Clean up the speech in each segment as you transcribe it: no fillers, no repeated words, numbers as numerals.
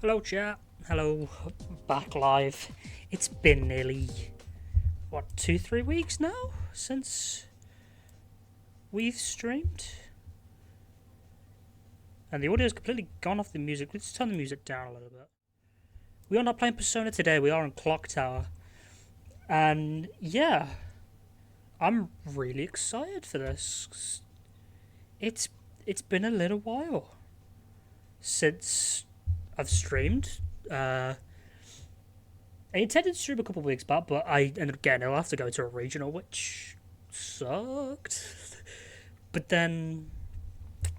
Hello chat, hello, back live. It's been nearly, 2-3 weeks now since we've streamed? And the audio's completely gone off the music. Let's turn the music down a little bit. We are not playing Persona today, we are in Clock Tower. And yeah, I'm really excited for this. It's been a little while since I've streamed. I intended to stream a couple of weeks back, but I ended up getting ill after going to a regional, which sucked. But then,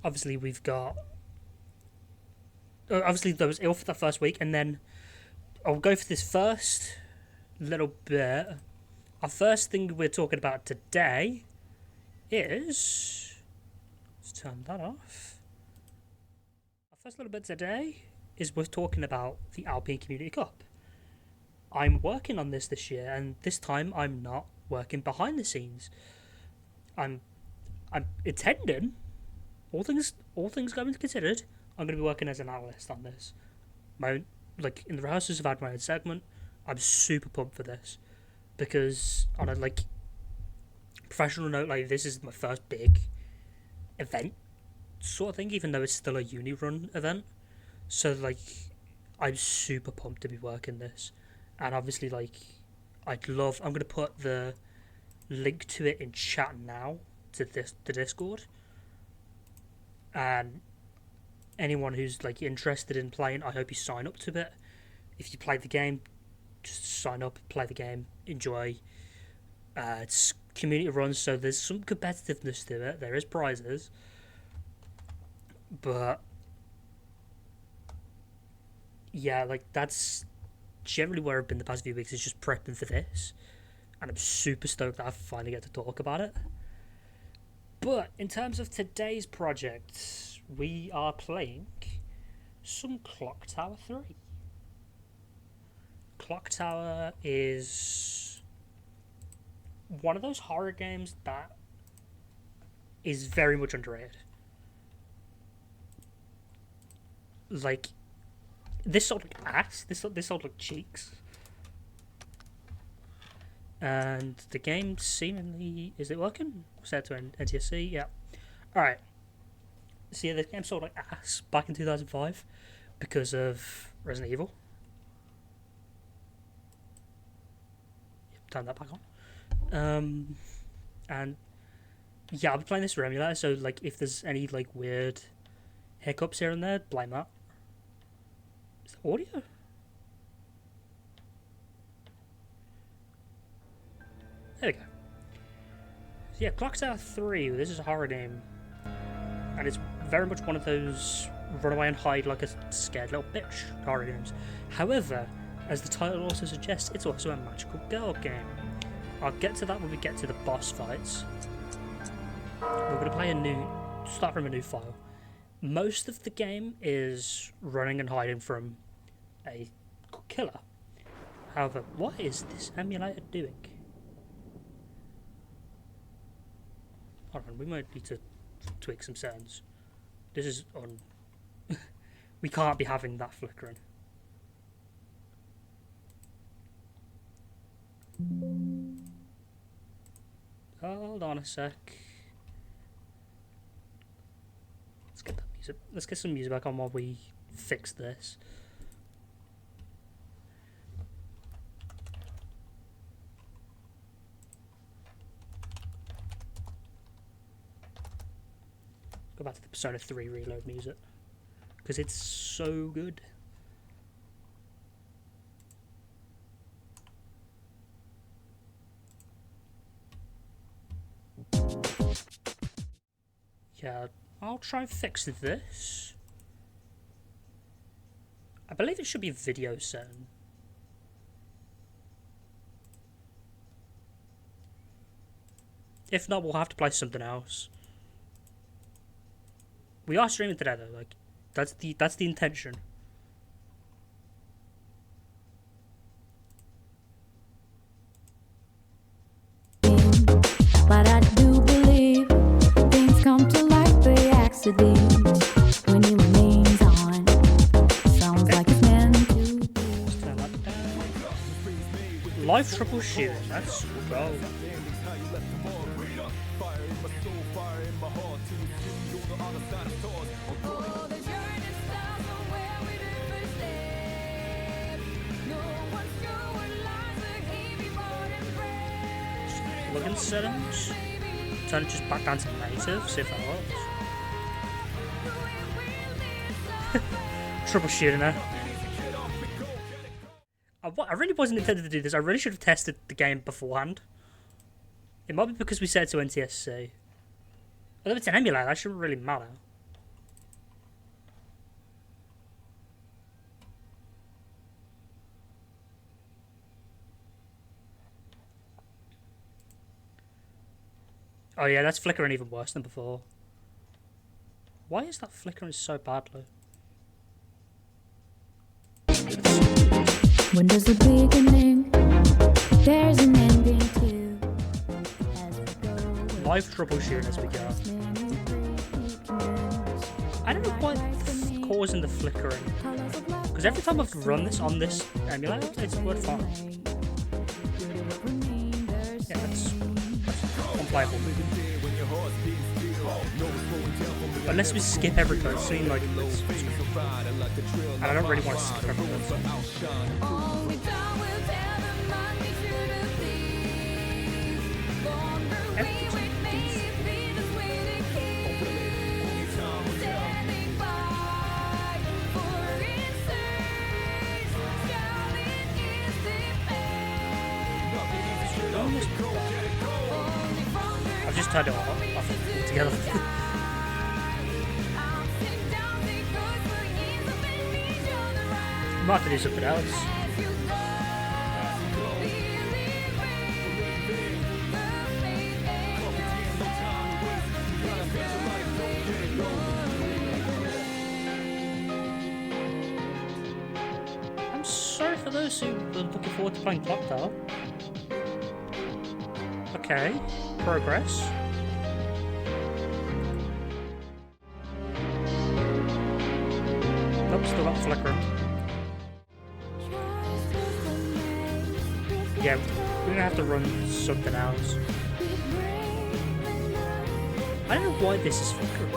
obviously, we've got. Obviously, I was ill for that first week, and then I'll go for this first little bit. Our first thing we're talking about today is. Let's turn that off. Our first little bit today is we're talking about the Alpine Community Cup. I'm working on this year, and this time I'm not working behind the scenes. I'm intending, all things going considered, I'm going to be working as an analyst on this. My own, in the rehearsals, I've had my own segment. I'm super pumped for this because on a professional note, this is my first big event sort of thing, even though it's still a uni run event. So I'm super pumped to be working this. And obviously, I'm going to put the link to it in chat now to the Discord. And anyone who's interested in playing, I hope you sign up to it. If you play the game, just sign up, play the game, enjoy. It's community run, so there's some competitiveness to it. There is prizes, but yeah, that's generally where I've been the past few weeks, is just prepping for this, and I'm super stoked that I finally get to talk about it. But in terms of today's project, we are playing some Clock Tower 3. Clock Tower is one of those horror games that is very much underrated. This sold like ass. This sold like cheeks. And the game seemingly... Is it working? Set to NTSC? Yeah. Alright. So yeah, the game sold like ass back in 2005 because of Resident Evil. Turn that back on. And yeah, I'll be playing this for emulator, so if there's any weird hiccups here and there, blame that. Is it audio? There we go. So yeah, Clock Tower 3, this is a horror game. And it's very much one of those run away and hide like a scared little bitch horror games. However, as the title also suggests, it's also a magical girl game. I'll get to that when we get to the boss fights. We're going to start from a new file. Most of the game is running and hiding from a killer. However, what is this emulator doing? Hold on, we might need to tweak some settings. This is on. We can't be having that flickering. Hold on a sec. Let's get that music. Let's get some music back on while we fix this. Go back to the Persona 3 reload music because it's so good. Yeah, I'll try and fix this. I believe it should be video setting. If not, we'll have to play something else. We are streaming today though, that's the intention. But I do believe things come to life by accident when he remains on. Sounds like it's meant Live troubleshooting, that's go. Plugin settings. Turn it just back down to native, see if that works. Troubleshooting there. I really wasn't intended to do this. I really should have tested the game beforehand. It might be because we set it to NTSC. Although it's an emulator, that shouldn't really matter. Oh yeah, that's flickering even worse than before. Why is that flickering so badly? When there's a beginning, there's an ending too. As we go away, Live troubleshooting as we go. I don't know what's causing the flickering. Because every time I've run this on this emulator, it's worked fine. Yeah, that's unplayable. Unless we skip every cutscene like this. And I don't really want to skip every cutscene. I've just turned it off altogether. Might have to do something else. I'm sorry for those who are looking forward to playing Clock Tower. Okay, progress. Nope, still got flickering. Yeah, we're gonna have to run something else. I don't know why this is flickering.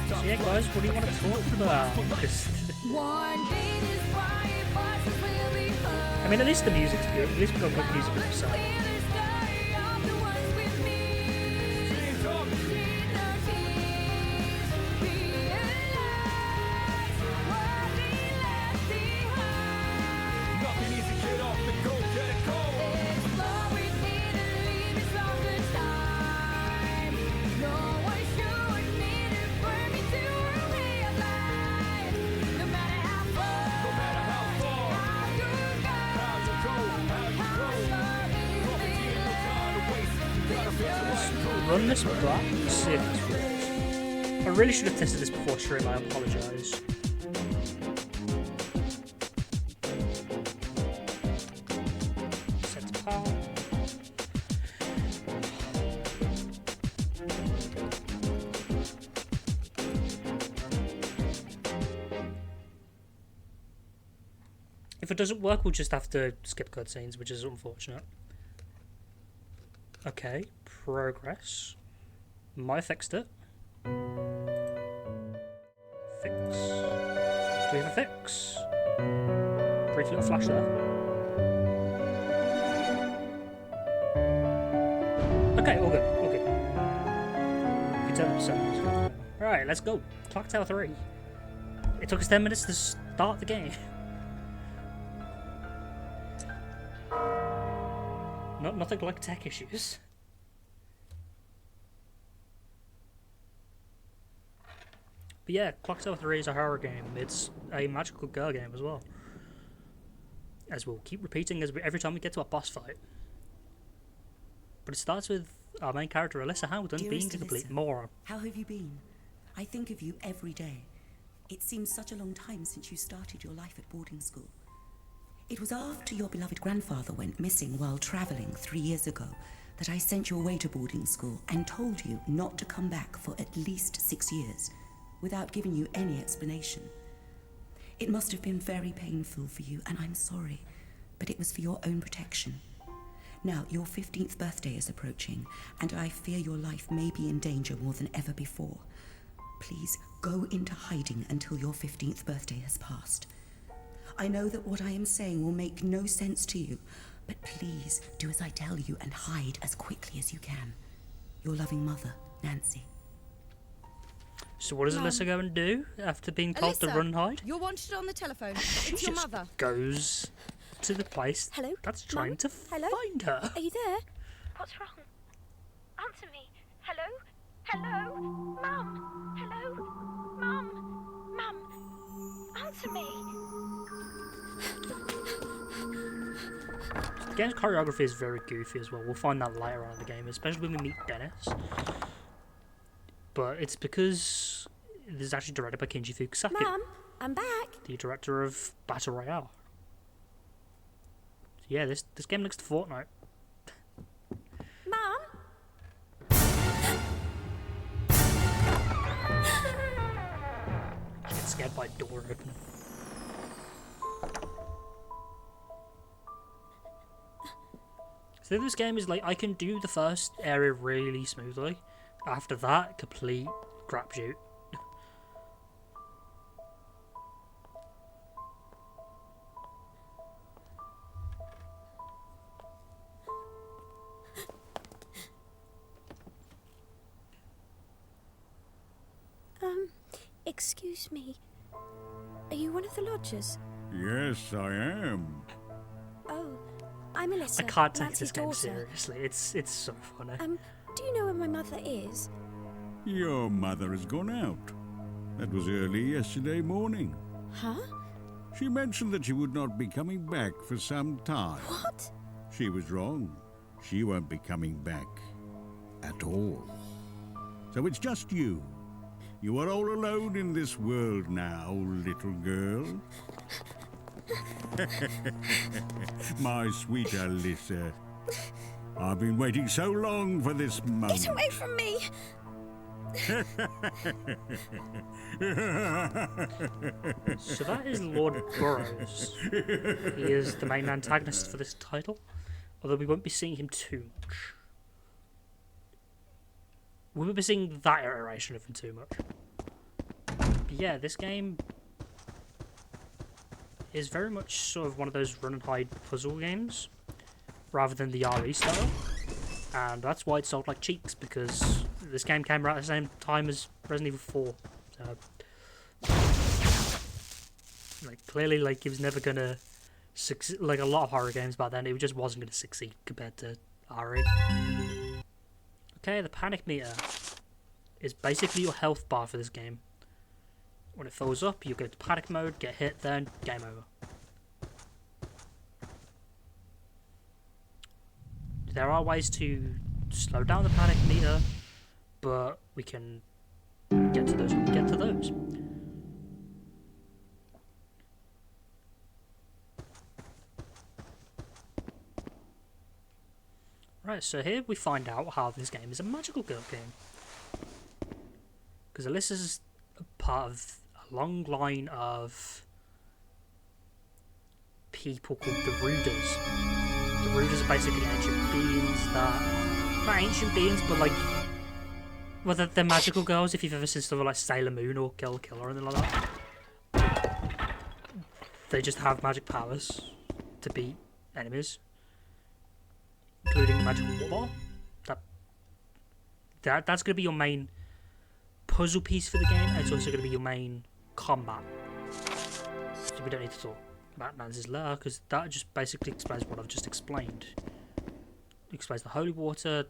So yeah guys, what do you want to talk about? I mean, at least the music's good. At least we've got good music on the side. Run this back, see if this works. I really should have tested this before stream, I apologise. Set to power. If it doesn't work, we'll just have to skip cutscenes, which is unfortunate. Okay, progress. I fixed it. Fix. Do we have a fix? Brief little flash there. Okay, all good, all good. You can turn up sound. Alright, let's go. Clock Tower 3. It took us 10 minutes to start the game. Nothing like tech issues. But yeah, Clock Tower 3 is a horror game. It's a magical girl game as well. As we'll keep repeating every time we get to a boss fight. But it starts with our main character, Alyssa Hamilton, being Dearest a complete Alyssa, moron. How have you been? I think of you every day. It seems such a long time since you started your life at boarding school. It was after your beloved grandfather went missing while travelling 3 years ago that I sent you away to boarding school and told you not to come back for at least 6 years, without giving you any explanation. It must have been very painful for you, and I'm sorry, but it was for your own protection. Now, your 15th birthday is approaching, and I fear your life may be in danger more than ever before. Please go into hiding until your 15th birthday has passed. I know that what I am saying will make no sense to you, but please do as I tell you and hide as quickly as you can. Your loving mother, Nancy. So what does Alyssa go and do after being told to Alyssa, run and hide? You're wanted on the telephone. She It's your just mother. goes to the place Hello? that's trying Mum? to Hello? find her. Are you there? What's wrong? Answer me. Hello? Hello? Mum? Hello? Mum? Mum? Answer me. The game's choreography is very goofy as well. We'll find that later on in the game, especially when we meet Dennis. But it's because this is actually directed by Kinji Fukusaki, Mum, I'm back. the director of Battle Royale. So yeah, this game looks to Fortnite. Mum? She gets scared by a door opening. So this game is like, I can do the first area really smoothly. After that, complete crapshoot. Excuse me. Are you one of the lodgers? Yes, I am. Oh, I'm Alyssa. I can't take Nancy's this game daughter. seriously. It's so funny. Do you know where my mother is? Your mother has gone out. That was early yesterday morning. Huh? She mentioned that she would not be coming back for some time. What? She was wrong. She won't be coming back at all. So it's just you. You are all alone in this world now, little girl. My sweet Alyssa. I've been waiting so long for this moment. Get away from me! So that is Lord Burrows. He is the main antagonist for this title, although we won't be seeing him too much. We won't be seeing that iteration of him too much. But yeah, this game is very much sort of one of those run and hide puzzle games, rather than the RE style. And that's why it sold like cheeks, because this game came out at the same time as Resident Evil 4. So, like, clearly, like, it was never gonna succeed. Like a lot of horror games back then, it just wasn't gonna succeed compared to RE. Okay, the panic meter is basically your health bar for this game. When it fills up, you go to panic mode, get hit, then game over. There are ways to slow down the panic meter, but we can get to those when we get to those. Right, so here we find out how this game is a magical girl game. Because Alyssa's a part of a long line of people called the Ruders. The Ruders are basically ancient beings that... Not ancient beings, but like... Well, they're magical girls, if you've ever seen stuff like Sailor Moon or Kill Kill or anything like that. They just have magic powers to beat enemies. Including the magical water ball. That's going to be your main puzzle piece for the game, and it's also going to be your main combat. So we don't need to talk about Nancy's lair, because that just basically explains what I've just explained. It explains the holy water.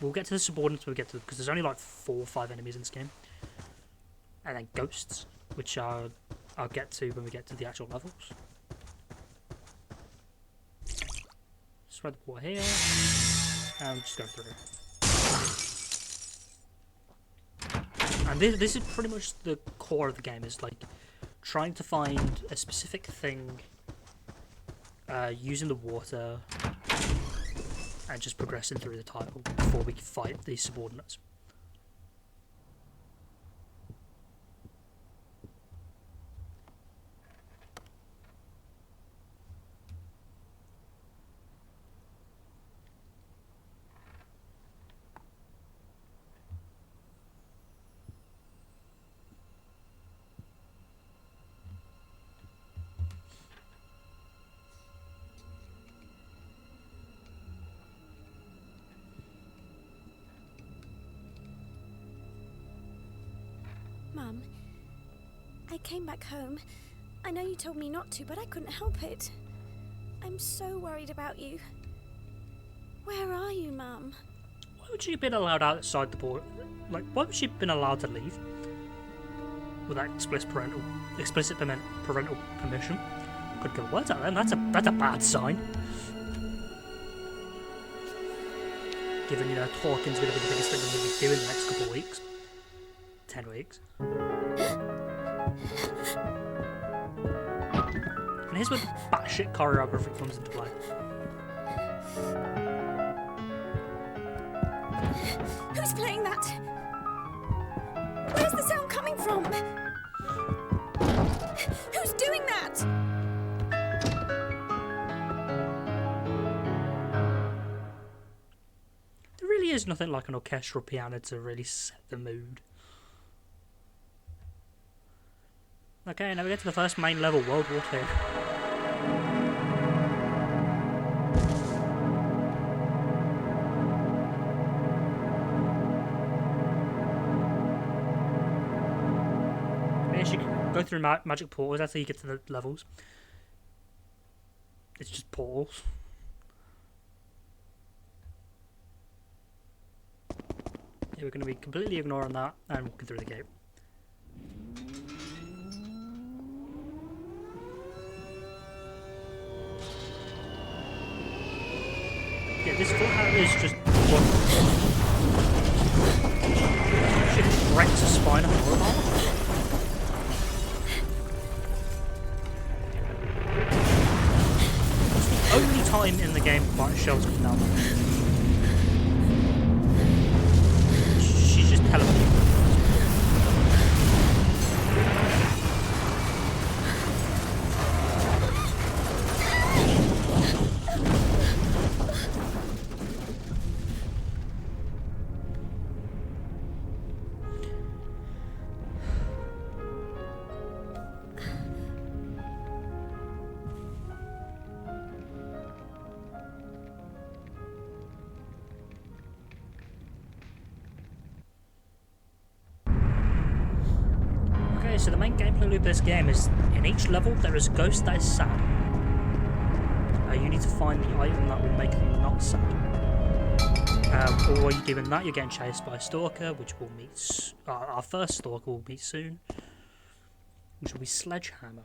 We'll get to the subordinates when we get to them, because there's only like 4 or 5 enemies in this game. And then ghosts, which I'll get to when we get to the actual levels. Spread the water here, and we'll just go through. And this is pretty much the core of the game, is like trying to find a specific thing using the water and just progressing through the title before we can fight these subordinates. Mum, I came back home. I know you told me not to, but I couldn't help it. I'm so worried about you. Where are you, Mum? Why would she have been allowed outside the board? Like, why would she have been allowed to leave without explicit parental permission? Could get words out there. That's a bad sign. Given talking's going to be the biggest thing we're going to be doing the next couple of weeks. 10 weeks. And here's where the batshit choreography comes into play. Who's playing that? Where's the sound coming from? Who's doing that? There really is nothing like an orchestral piano to really set the mood. Okay, now we get to the first main level, World War II. Yes, you can go through magic portals, that's how you get to the levels. It's just portals. Yeah, we're going to be completely ignoring that and walking through the gate. Yeah, this flat is just what should breaks a spine of a robot. It's the only time in the game Martin Shell's come down. She's just teleporting. So the main gameplay loop of this game is, in each level there is a ghost that is sad. You need to find the item that will make them not sad. Or while you're doing that, you're getting chased by a stalker, which will meet... our first stalker will meet soon, which will be Sledgehammer.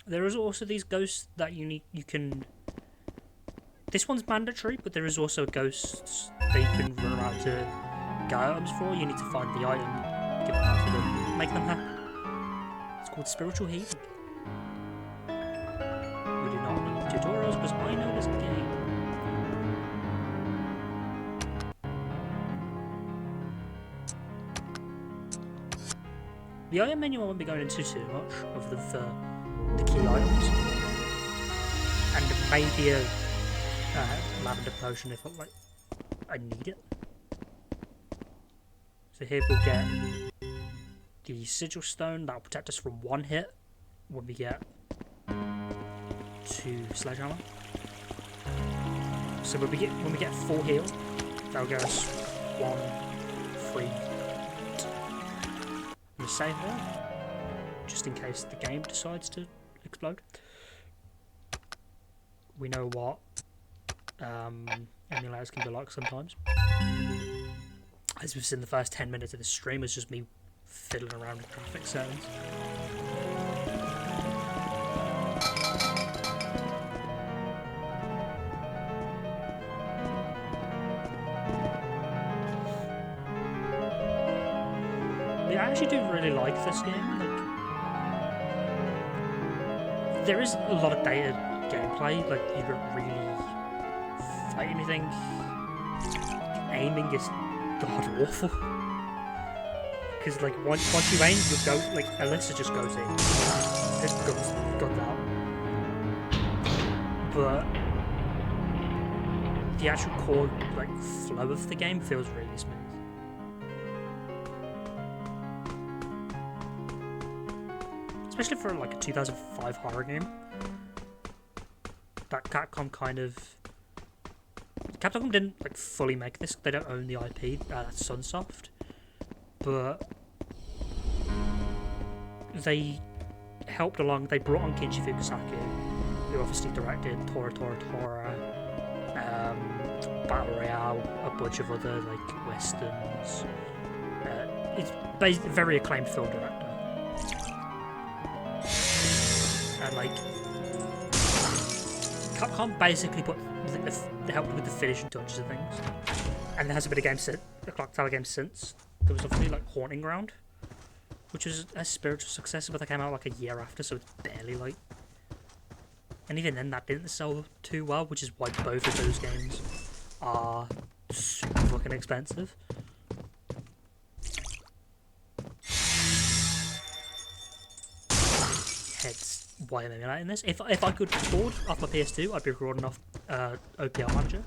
There is also these ghosts that you can... This one's mandatory, but there is also ghosts that you can run around to get items for. You need to find the item, give it back to them, make them happy. It's called spiritual healing. We do not need tutorials because I know this game. The item menu I won't be going into too much of the key items, and maybe a lavender potion if I need it. So here we'll get the sigil stone that will protect us from one hit when we get to Sledgehammer. So when we get full heal, that'll give us 1 free. I'm gonna save there, just in case the game decides to explode. we know what emulators can be like sometimes. As we've seen, the first 10 minutes of the stream is just me fiddling around with graphic settings. I actually do really like this game. Like, there is a lot of dated gameplay. Like, you don't really fight anything. The aiming is god awful. Because like once you aim, you go like Alyssa just goes in, it guns out. But the actual core like flow of the game feels really smooth. Especially for like a 2005 horror game. That Capcom didn't like fully make this. They don't own the IP. That's Sunsoft, but they helped along. They brought on Kinji Fukasaku, who obviously directed Tora, Battle Royale, a bunch of other like westerns. It's basically a very acclaimed film director. And like Capcom basically they helped with the finishing touches of things, and there hasn't been a Clock Tower game since. There was obviously like Haunting Ground, which was a spiritual successor, but that came out like a year after, so it's barely like. And even then, that didn't sell too well, which is why both of those games are super fucking expensive. Hence why I'm emulating this. If I could record off my PS2, I'd be recording off OPL Manager,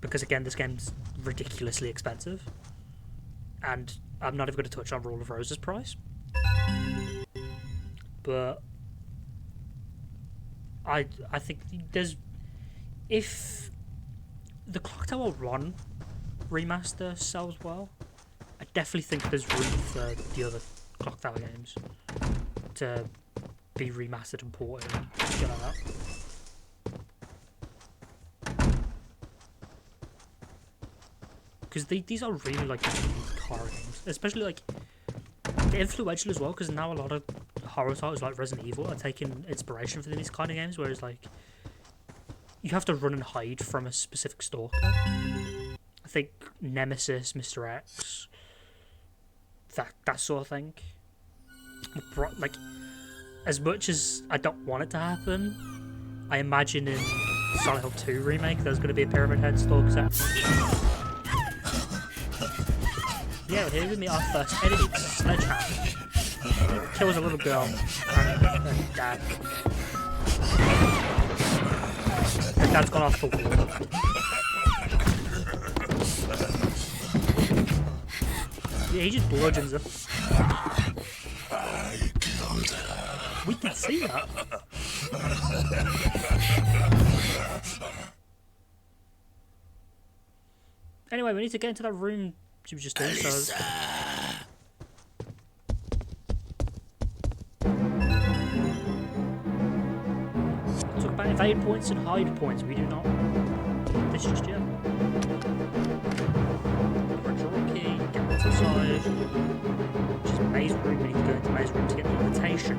because again, this game's ridiculously expensive, and I'm not even going to touch on Rule of Rose's price. But I think if the Clock Tower 1 remaster sells well, I definitely think there's room for the other Clock Tower games to be remastered and ported and shit like that. Because these are really like unique horror games, especially like they're influential as well. Because now a lot of horror titles like Resident Evil are taking inspiration from these kind of games, whereas like you have to run and hide from a specific stalker. I think Nemesis, Mr. X, that sort of thing. Like, as much as I don't want it to happen, I imagine in Silent Hill 2 remake there's going to be a Pyramid Head stalker set. Yeah, here with me our first enemy, Sledgehammer. Kills a little girl and her dad. Her dad's gone off the wall. Yeah, he just bludgeons her. We can see that. Anyway, we need to get into that room she was just in, so... Talk about evade points and hide points. We do not need this just yet. Draw a key, get to the side. Which is maze room. We need to go into maze room to get the invitation.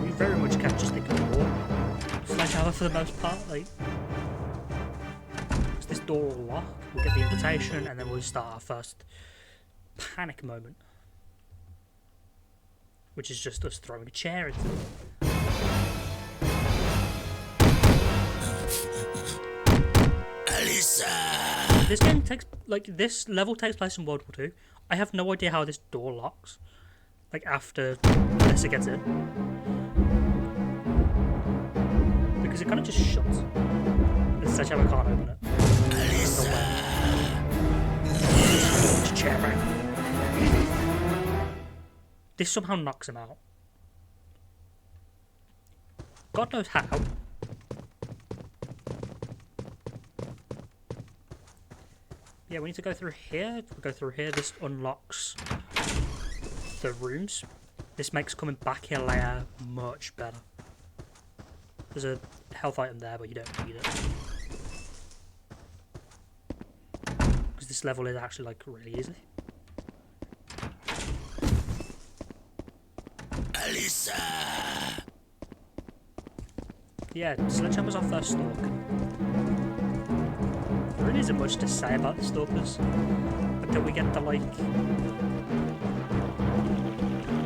We very much can just ignore Sledgehammer for the most part. Like, is this door all locked? We'll get the invitation and then we'll start our first panic moment, which is just us throwing a chair into it. Alyssa! This game takes, like, this level takes place in World War II. I have no idea how this door locks, like, after Alyssa gets in. Because it kind of just shuts. The Sledgehammer can't open it. Alyssa! Chair back. This somehow knocks him out. God knows how. Yeah, we need to go through here. We'll go through here. This unlocks the rooms. This makes coming back here later much better. There's a health item there, but you don't need it. Because this level is actually like really easy. Alyssa! Yeah, Sledgehammer's our first stalk. There really isn't much to say about the stalkers until we get to like...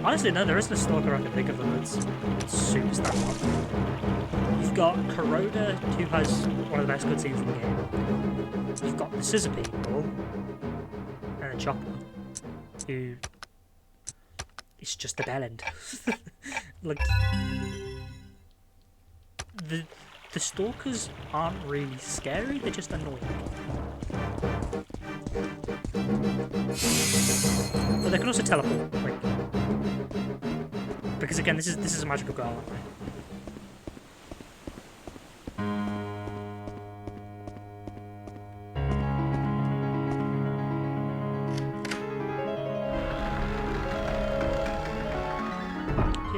Honestly, no, there isn't a stalker I can think of that suits that one. You've got Kuroda, who has one of the best cutscenes in the game. You've got the Scissor People, and the Chopper, who is just a bell end. Like, the stalkers aren't really scary, they're just annoying. But they can also teleport, like, because again, this is a magical girl, aren't they?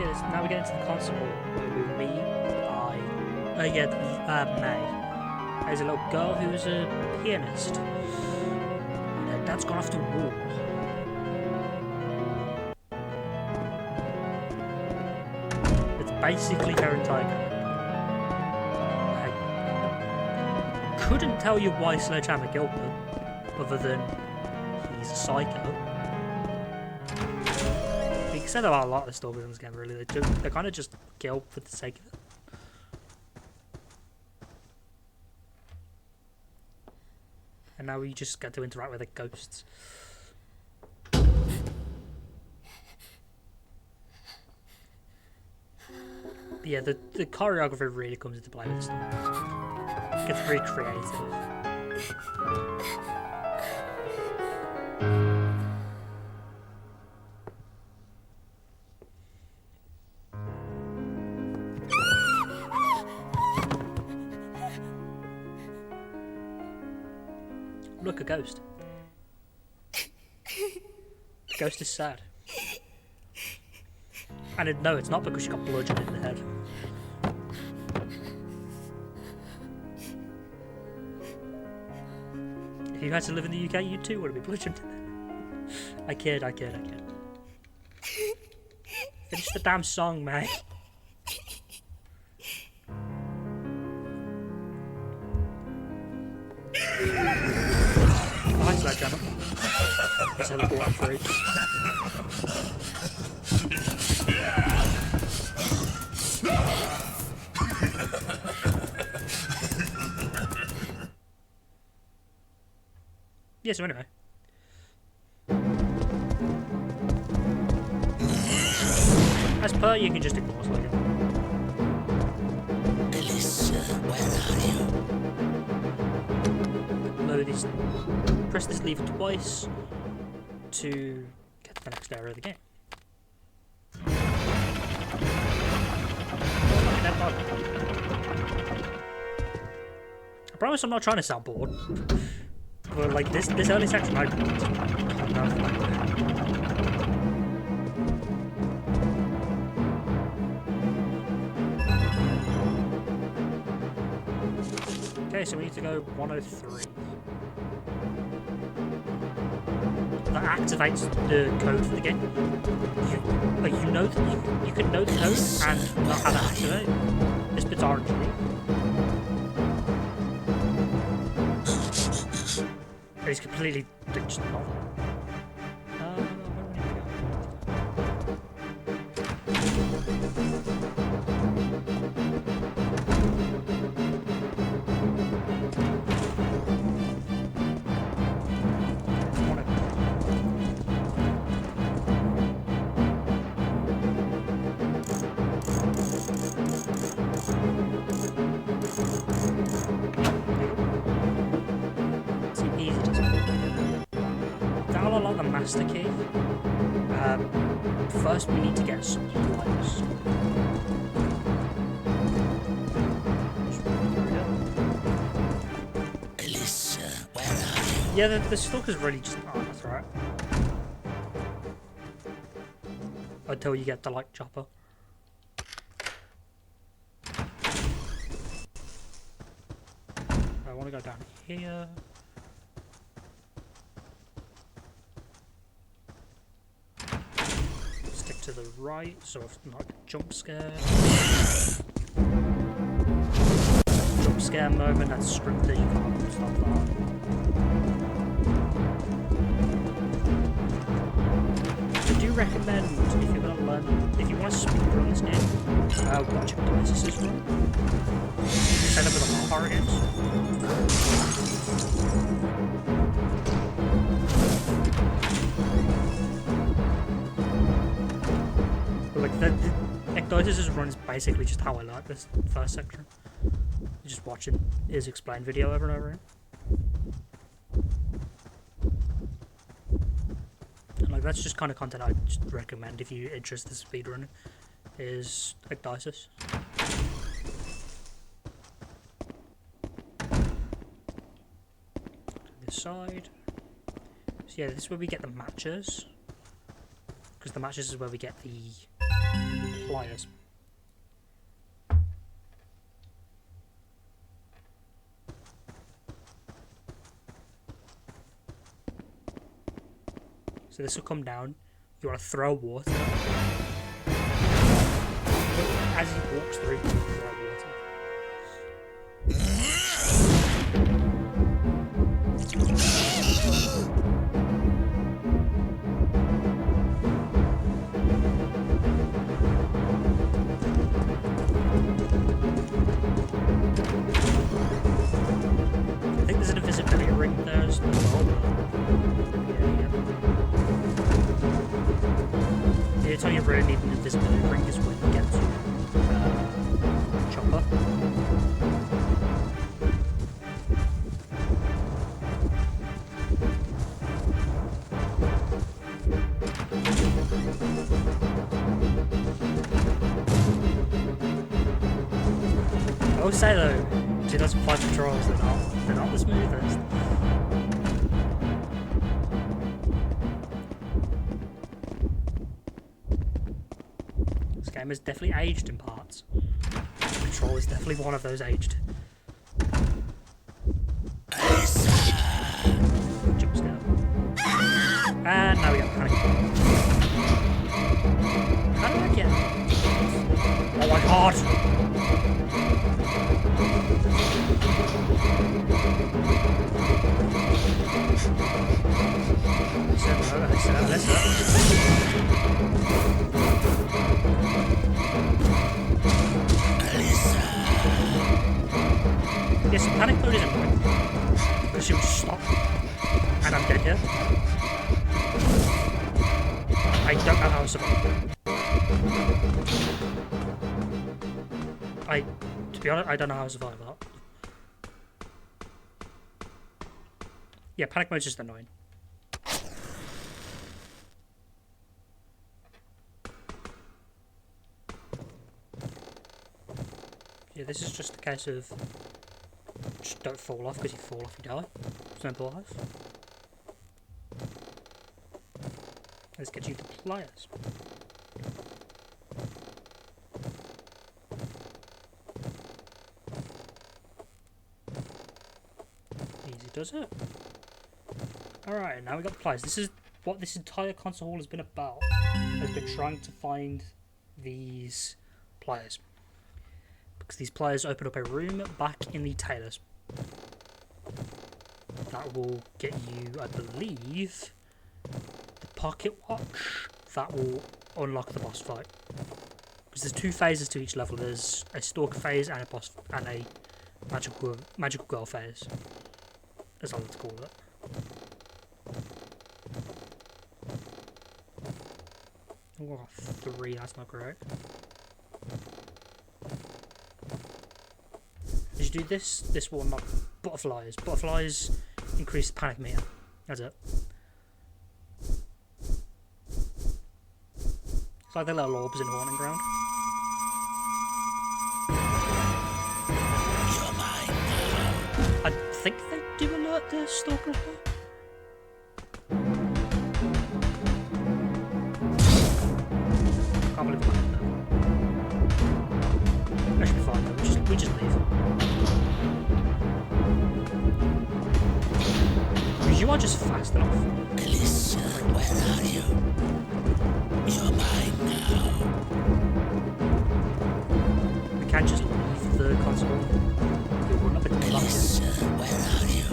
Yes, now we get into the concert hall where we meet May. There's a little girl who's a pianist. And her dad's gone off to war. It's basically her entire career. I couldn't tell you why Sledgehammer killed him, other than he's a psycho. You can say that about a lot of the stalkers in this game, really. They kind of just kill for the sake of it. And now we just get to interact with the ghosts. Yeah, the choreography really comes into play with this stuff. It gets very creative. Look, a ghost. The ghost is sad. And no, it's not because she got bludgeoned in the head. If you had to live in the UK, you too would have been bludgeoned. I kid. Finish the damn song, mate. Hi, Sledgehammer. Let's have a go for it. Yeah, so anyway. As per, you can just ignore Sledgehammer. Alyssa, where are you? Load this. Press this lever twice to get to the next area of the game. I promise I'm not trying to sound bored. But like this early section, I okay, so we need to go 103. That activates the code for the game. You know that you can know the code and not have it activate. This bit's RNG. It's completely just not. Master key. First we need to get supplies. Alyssa, where are you? Yeah, the stalker's really just... Oh, that's right. Until you get the, like, chopper. I want to go down here. Stick to the right, so if not jump scare. Jump scare moment, that's scripted, you can't stop that. I do recommend, if you're gonna learn, if you want to speedrun this game, watch Hypnosis's run. Instead of with the horror games. But like the Hypnosis's run is basically just how I learned this first section. Just watching his explain video over and over again. And like that's just kind of content I just recommend if you're interested in speedrunning, is Hypnosis. This side. So yeah, this is where we get the matches. Because the matches is where we get the pliers. So this will come down. You want to throw water. As he walks through, you throw water. I think there's an invisibility ring there as well. The time you really need an invisibility ring is when you get to Chopper. I will say though, 2005 controls, they're not the smoothest. This game is definitely aged in parts. Control is definitely one of those aged. Jump scare. And now we got panic. How do I get? Oh my god! Yes, panic mode is annoying. Because she would stop. And I'm dead here. I don't know how to survive. To be honest, I don't know how to survive that. Yeah, panic mode is just annoying. Yeah, this is just a case of just don't fall off, because you fall off, you die. Simple life. Let's get you the pliers. Easy does it. Alright, now we got the pliers. This is what this entire console has been about. Has been trying to find these pliers. Because these pliers open up a room back in the tailors. That will get you, I believe, the pocket watch. That will unlock the boss fight. Because there's two phases to each level. There's a stalker phase and a boss and a magical girl phase. As I like to call it. Oh, 3, that's not great. As you do this will unlock butterflies. Butterflies increase the panic meter. That's it. It's like the little orbs in Haunting Ground. I think they do alert the stalker as well. can't believe we're in there. That should be fine though. We just leave. Because you are just fast enough. Melissa, where are you? You're mine now. We can't just leave the console. We will not be doing that Melissa, where are you?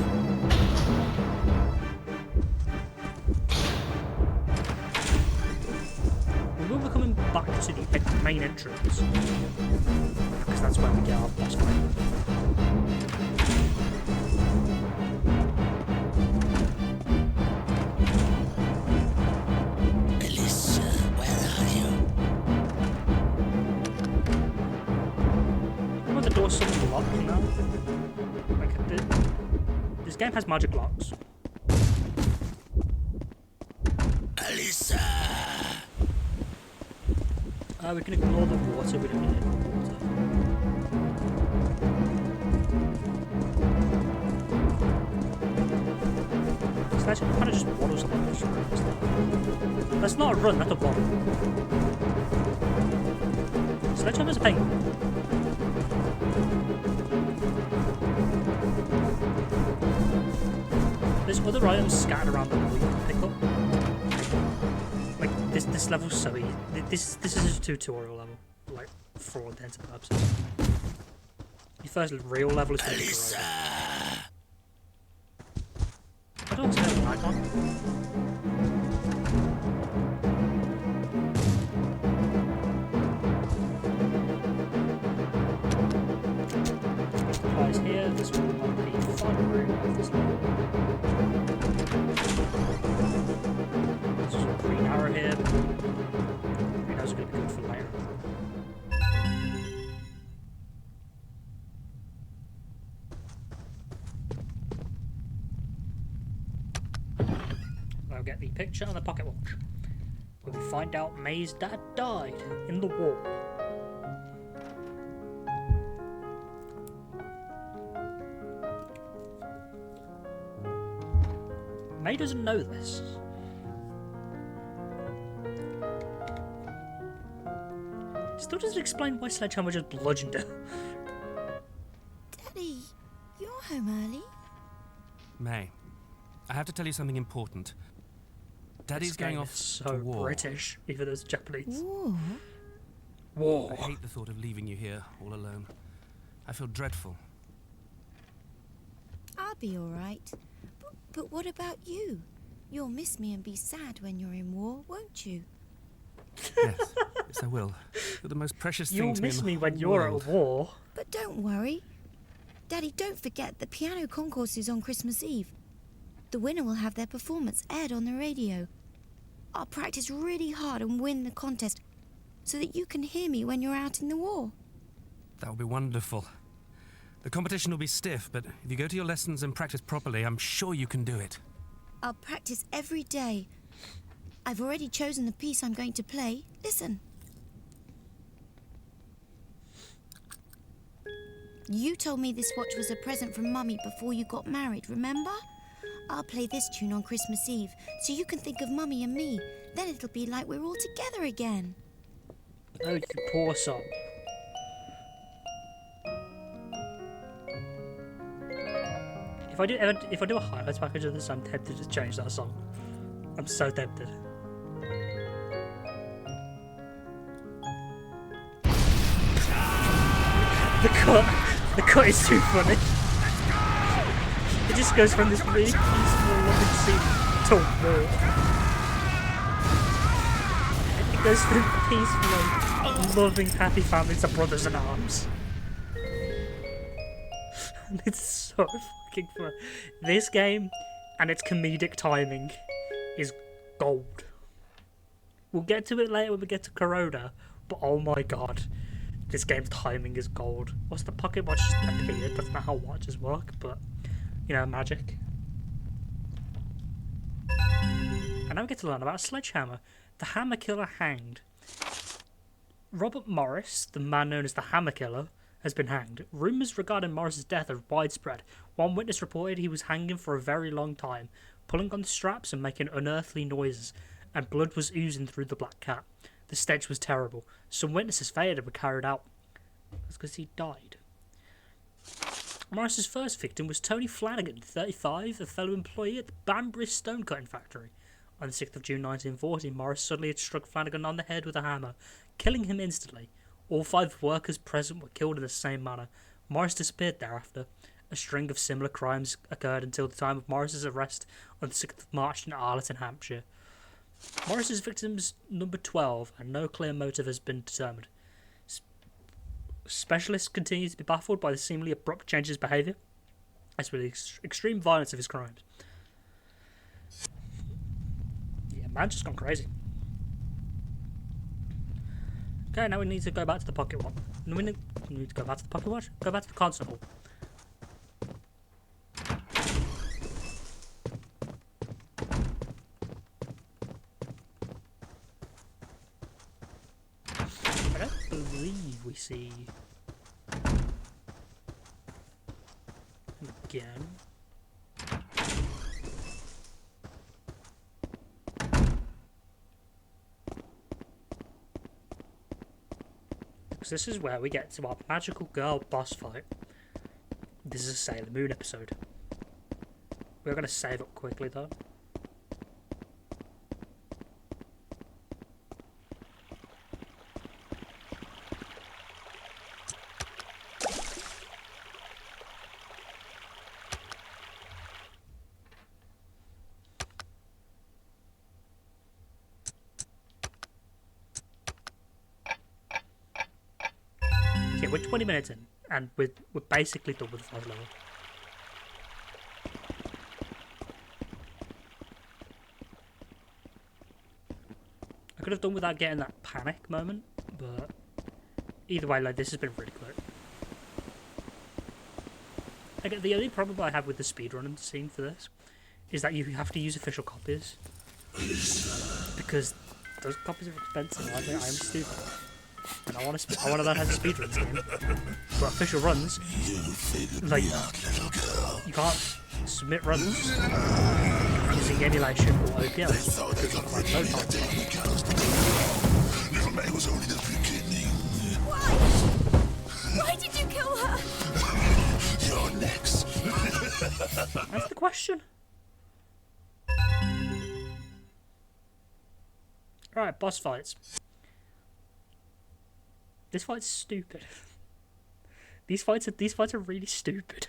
We will be coming back to the main entrance. Because that's where we get our boss fight. Melissa, where are you? Oh, the door's suddenly locked now. Like, this game has magic locks. Melissa! We can ignore the water, we don't need any water. So that kind of just waddles along the streets. That's not a run, that's a waddle. Sledgehammer's a penguin. There's other items scattered around that we can pick up. Like this level's so easy. This is a tutorial level, like for all intents and purposes. Your first real level is going to be Melissa! I don't see an icon. Supplies here. This will not be the final room of this level. There's a green arrow here. Green arrows are going to be good for later. I'll get the picture and the pocket watch. Where we find out May's dad died in the war. May doesn't know this. Still doesn't explain why Sledgehammer just bludgeoned her. Daddy, you're home early. May, I have to tell you something important. Daddy's This going game off is so to war. British, even though it's Japanese. War? War. I hate the thought of leaving you here all alone. I feel dreadful. I'll be all right. But what about you? You'll miss me and be sad when you're in war, won't you? Yes, yes, I will. You're the most precious thing You'll to me. miss in me the when whole you're world. at war. But don't worry. Daddy, don't forget the piano concourse is on Christmas Eve. The winner will have their performance aired on the radio. I'll practice really hard and win the contest so that you can hear me when you're out in the war. That would be wonderful. The competition will be stiff, but if you go to your lessons and practice properly, I'm sure you can do it. I'll practice every day. I've already chosen the piece I'm going to play. Listen. You told me this watch was a present from Mummy before you got married, remember? I'll play this tune on Christmas Eve so you can think of Mummy and me. Then it'll be like we're all together again. Oh, you poor soul. If I do a highlights package of this, I'm tempted to change that song. I'm so tempted. The cut is too funny. It just goes from this really peaceful, loving scene to war. It goes from peaceful, loving, happy family to brothers in arms. And it's so fucking fun. This game and its comedic timing is gold. We'll get to it later when we get to Corona, but oh my god, this game's timing is gold. What's the pocket watch just appeared? That's not how watches work, but you know, magic. And now we get to learn about Sledgehammer, the Hammer Killer hanged. Robert Morris, the man known as the Hammer Killer, has been hanged. Rumours regarding Morris's death are widespread. One witness reported he was hanging for a very long time, pulling on the straps and making unearthly noises, and blood was oozing through the black cat. The stench was terrible. Some witnesses failed and were carried out. That's because he died. Morris's first victim was Tony Flanagan, 35, a fellow employee at the Banbury stone cutting factory. On the 6th of June 1940, Morris suddenly had struck Flanagan on the head with a hammer, killing him instantly. All 5 workers present were killed in the same manner. Morris disappeared thereafter. A string of similar crimes occurred until the time of Morris's arrest on the 6th of March in Arlington, Hampshire. Morris's victims number 12, and no clear motive has been determined. Specialists continue to be baffled by the seemingly abrupt change in his behaviour, as well as the extreme violence of his crimes. Yeah, man's just gone crazy. Okay, now we need to go back to the pocket watch. We need to go back to the pocket watch? Go back to the constable. I don't believe we see him again. Because this is where we get to our magical girl boss fight. This is a Sailor Moon episode. We're going to save up quickly though. Yeah, we're 20 minutes in, and we're basically done with the 5th level. I could have done without getting that panic moment, but either way, like, this has been really quick. Like, the only problem I have with the speedrunning scene for this is that you have to use official copies, because those copies are expensive. I am stupid. And I want to learn how to speedrun this game. But official runs, like, you can't submit runs using emulation or OPL because of like load time. Why did you kill her? You're next. That's the question. Alright, boss fights. This fight's stupid. These fights are really stupid.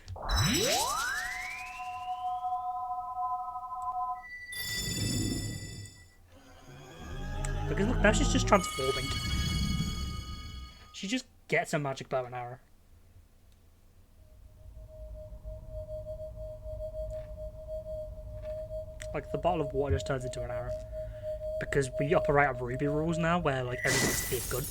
Because look, now she's just transforming. She just gets a magic bow and arrow. Like, the bottle of water just turns into an arrow. Because we operate on Ruby rules now, where like everything's a good.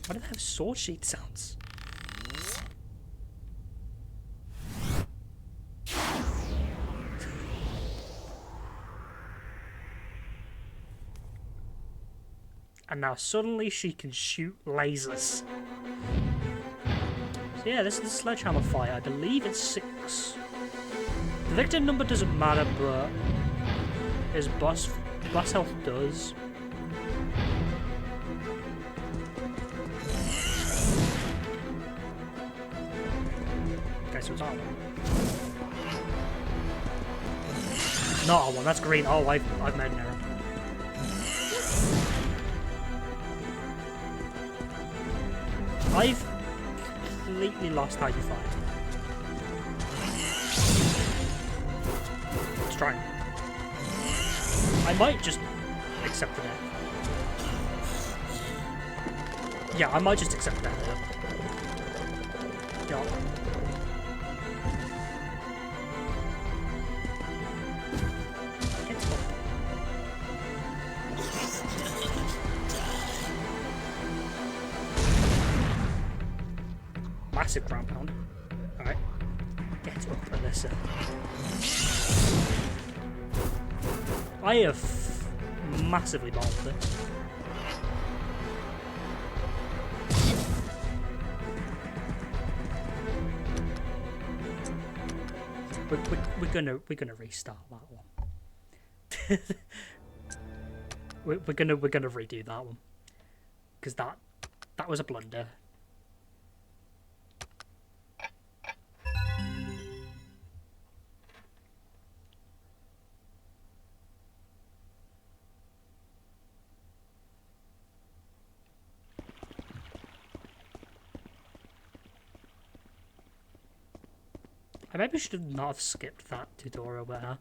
Why do they have sword sheet sounds? And now suddenly she can shoot lasers. So yeah, this is the sledgehammer fight. I believe it's 6. The victim number doesn't matter, but his boss health does. Okay, so it's R1. Not R1, that's green. Oh, I've made an error. I've completely lost how you fight. Let's try. I might just accept the death. Yeah, I might just accept that. Yeah. Massive ground pound. Alright. Get up, Alyssa. I have massively bottled this. We're gonna restart that one. we're gonna redo that one because that was a blunder. I maybe should not have skipped that tutorial there.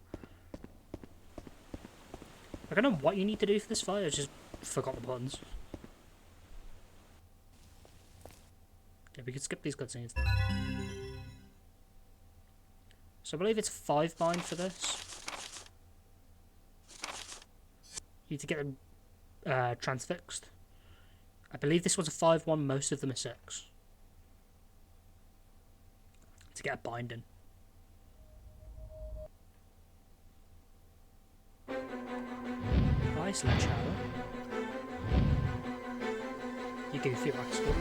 I don't know what you need to do for this fight, I just forgot the buttons. Yeah, we could skip these cutscenes now. So I believe it's 5 bind for this. You need to get them transfixed. I believe this was a 5-1, most of them are 6. To get a binding. Hi, Sledgehammer. You goofy rascal.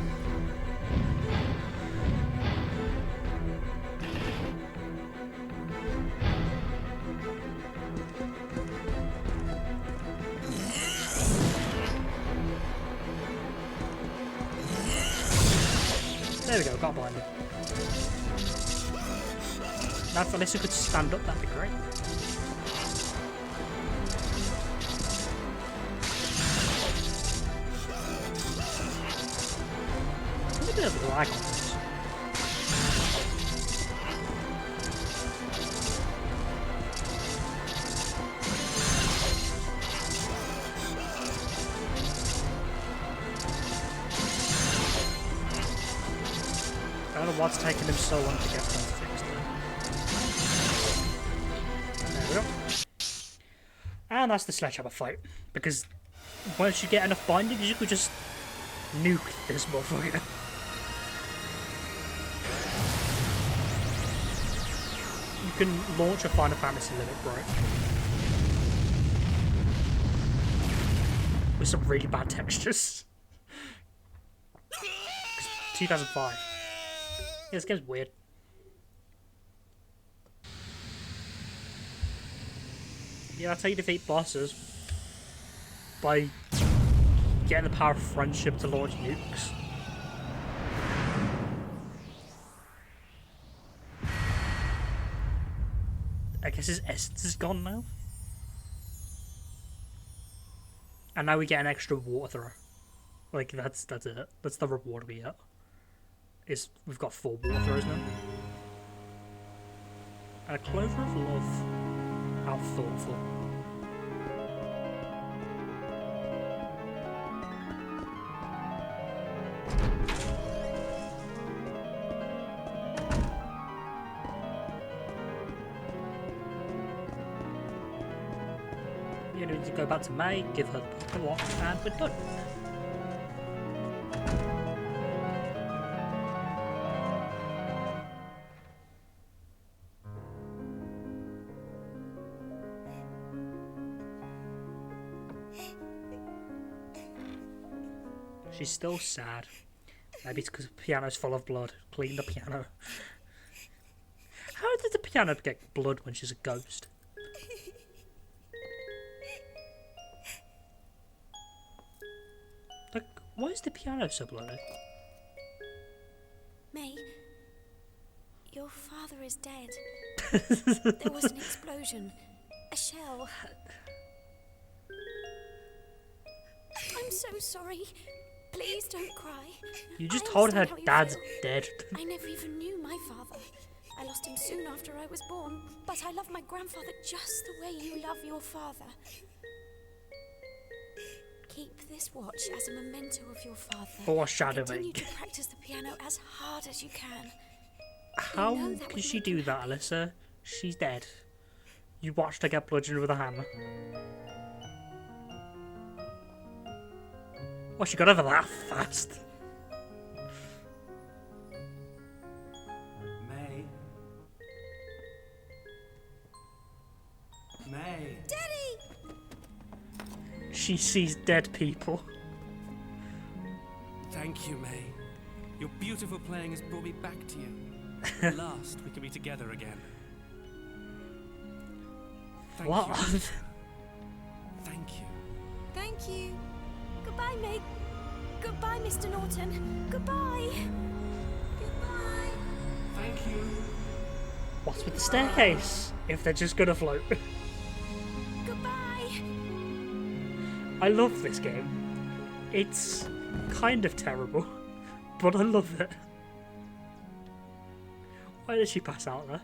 There we go, got blinded. Now if Alyssa could stand up, that'd be great. There's a bit of lag on this. I don't know what's taking him so long to get things fixed. There we go. And that's the sledgehammer fight. Because once you get enough bindings, you could just nuke this motherfucker. You can launch a Final Fantasy limit, right? With some really bad textures. 2005. Yeah, this game's weird. Yeah, that's how you defeat bosses. By getting the power of friendship to launch nukes. I guess his essence is gone now. And now we get an extra water thrower. Like, that's it. That's the reward we get. We've got 4 water throws now. And a clover of love. How thoughtful. You need to go back to May, give her the watch, and we're done. She's still sad. Maybe it's because the piano's full of blood. Clean the piano. How did the piano get blood when she's a ghost? Like, why is the piano so bloody? May, your father is dead. There was an explosion. A shell. I'm so sorry. Please don't cry. You just told her dad's feel. dead. I never even knew my father. I lost him soon after I was born, but I love my grandfather just the way you love your father. Keep this watch as a memento of your father. Foreshadowing. Continue to practice the piano as hard as you can. How can she do that, Alyssa? She's dead. You watched her get bludgeoned with a hammer. Well, she got over that fast. May. May. Daddy! She sees dead people. Thank you, May. Your beautiful playing has brought me back to you. At last, we can be together again. Thank What? you. Thank you. Thank you. Goodbye, Meg. Goodbye, Mr. Norton. Goodbye. Goodbye. Thank you. What's with the staircase? If they're just gonna float. Goodbye. I love this game. It's kind of terrible, but I love it. Why did she pass out there?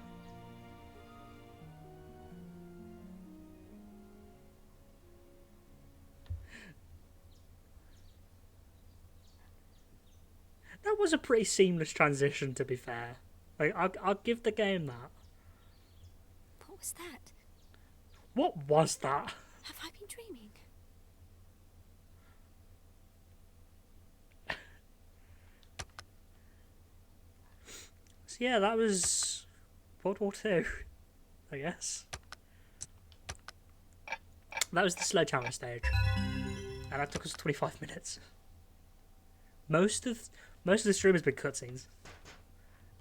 That was a pretty seamless transition, to be fair. Like, I'll give the game that. What was that? What was that? Have I been dreaming? So yeah, that was World War II, I guess. That was the sledgehammer stage, and that took us 25 minutes. Most of the stream has been cutscenes,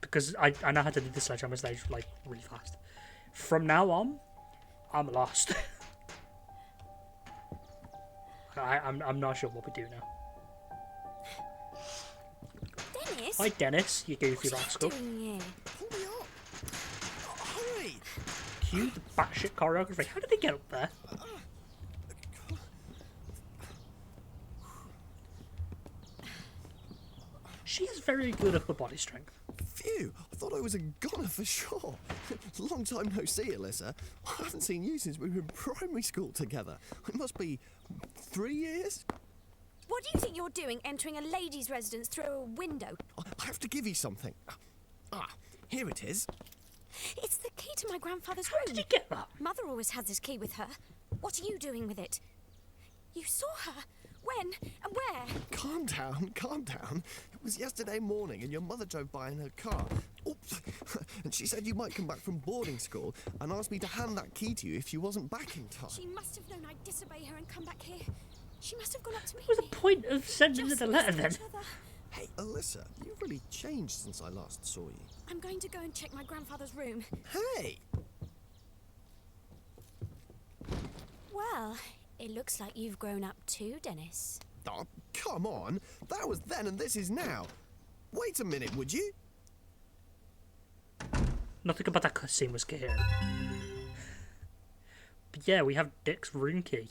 because I know how to do the sledgehammer stage like really fast. From now on, I'm lost. I'm not sure what we do now. Dennis? Hi Dennis, you goofy What are rascal. you doing here? Pull me up! Hurry! Cue the batshit choreography. How did they get up there? She is very good at her body strength. Phew! I thought I was a goner for sure. Long time no see, Alyssa. I haven't seen you since we were in primary school together. It must be 3 years? What do you think you're doing entering a lady's residence through a window? I have to give you something. Ah, here it is. It's the key to my grandfather's How room. did you get that? Mother always has this key with her. What are you doing with it? You saw her? When? And where? Calm down, calm down. It was yesterday morning and your mother drove by in her car. Oops. And she said you might come back from boarding school and asked me to hand that key to you if you wasn't back in time. She must have known I'd disobey her and come back here. She must have gone up to meet What was me. the point of sending her Just the letter missed then? each other. Hey, Alyssa, you've really changed since I last saw you. I'm going to go and check my grandfather's room. Hey! Well, it looks like you've grown up too, Dennis. Oh, come on. That was then and this is now. Wait a minute, would you? Nothing about that cutscene was coherent. But yeah, we have Dick's room key.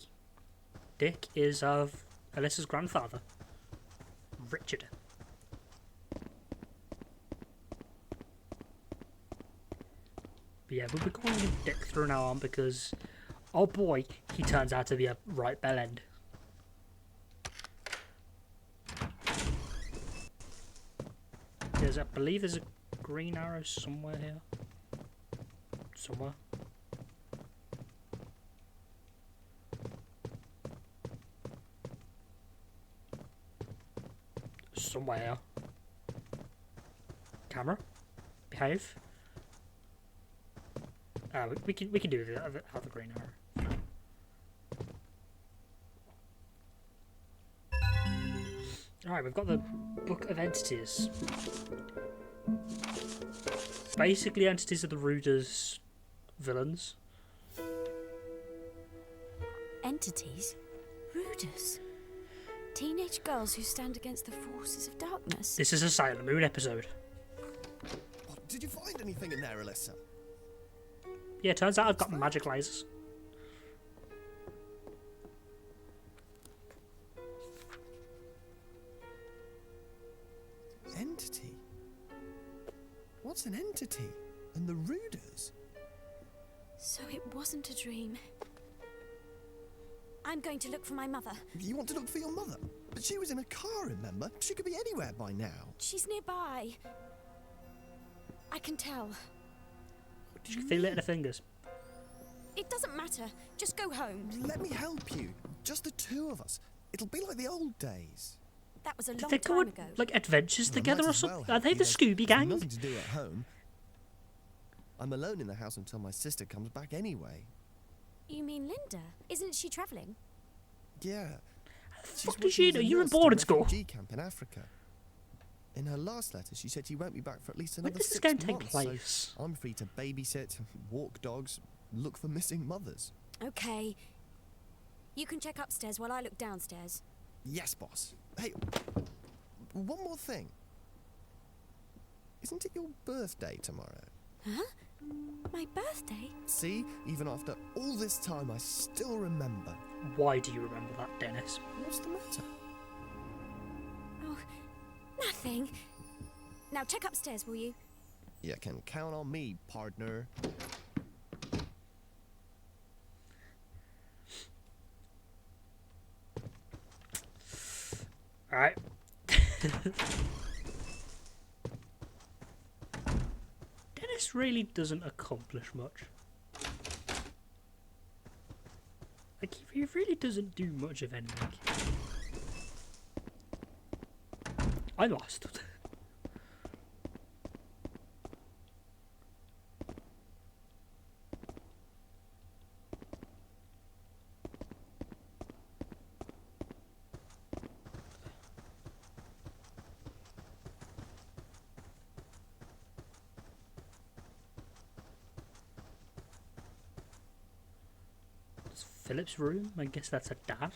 Dick is of Alyssa's grandfather, Richard. But yeah, we'll be calling him Dick through now on because, oh boy, he turns out to be a right bell end. I believe there's a green arrow somewhere here. Somewhere. Somewhere. Camera, behave. We can do the other green arrow. Alright, we've got the Book of Entities. Basically, entities are the Ruder's villains. Entities? Ruders? Teenage girls who stand against the forces of darkness? This is a Silent Moon episode. Oh, did you find anything in there, Alyssa? Yeah, turns out I've got magic lasers. Entity? What's an entity? And the Ruders? So it wasn't a dream. I'm going to look for my mother. You want to look for your mother? But she was in a car, remember? She could be anywhere by now. She's nearby. I can tell. What do She you can feel it in mean? her fingers. It doesn't matter. Just go home. Let me help you. Just the two of us. It'll be like the old days. That was a Did long they go time on ago. like adventures Well, I together might or as well something? Are help they you. the There's Scooby Gang? Nothing to do at home. I'm alone in the house until my sister comes back anyway. You mean Linda? Isn't she travelling? Yeah. Fuck does she know? You were in boarding school. Refugee camp in Africa. In her last letter, she said she won't be back for at least When another does this 6 game take months. place? So I'm free to babysit, walk dogs, look for missing mothers. Okay. You can check upstairs while I look downstairs. Yes, boss. Hey, one more thing. Isn't it your birthday tomorrow? Huh? My birthday? See, even after all this time, I still remember. Why do you remember that, Dennis? What's the matter? Oh, nothing. Now check upstairs, will you? You can count on me, partner. Alright. Dennis really doesn't accomplish much. Like, he really doesn't do much of anything. I lost. Philip's room? I guess that's a dad.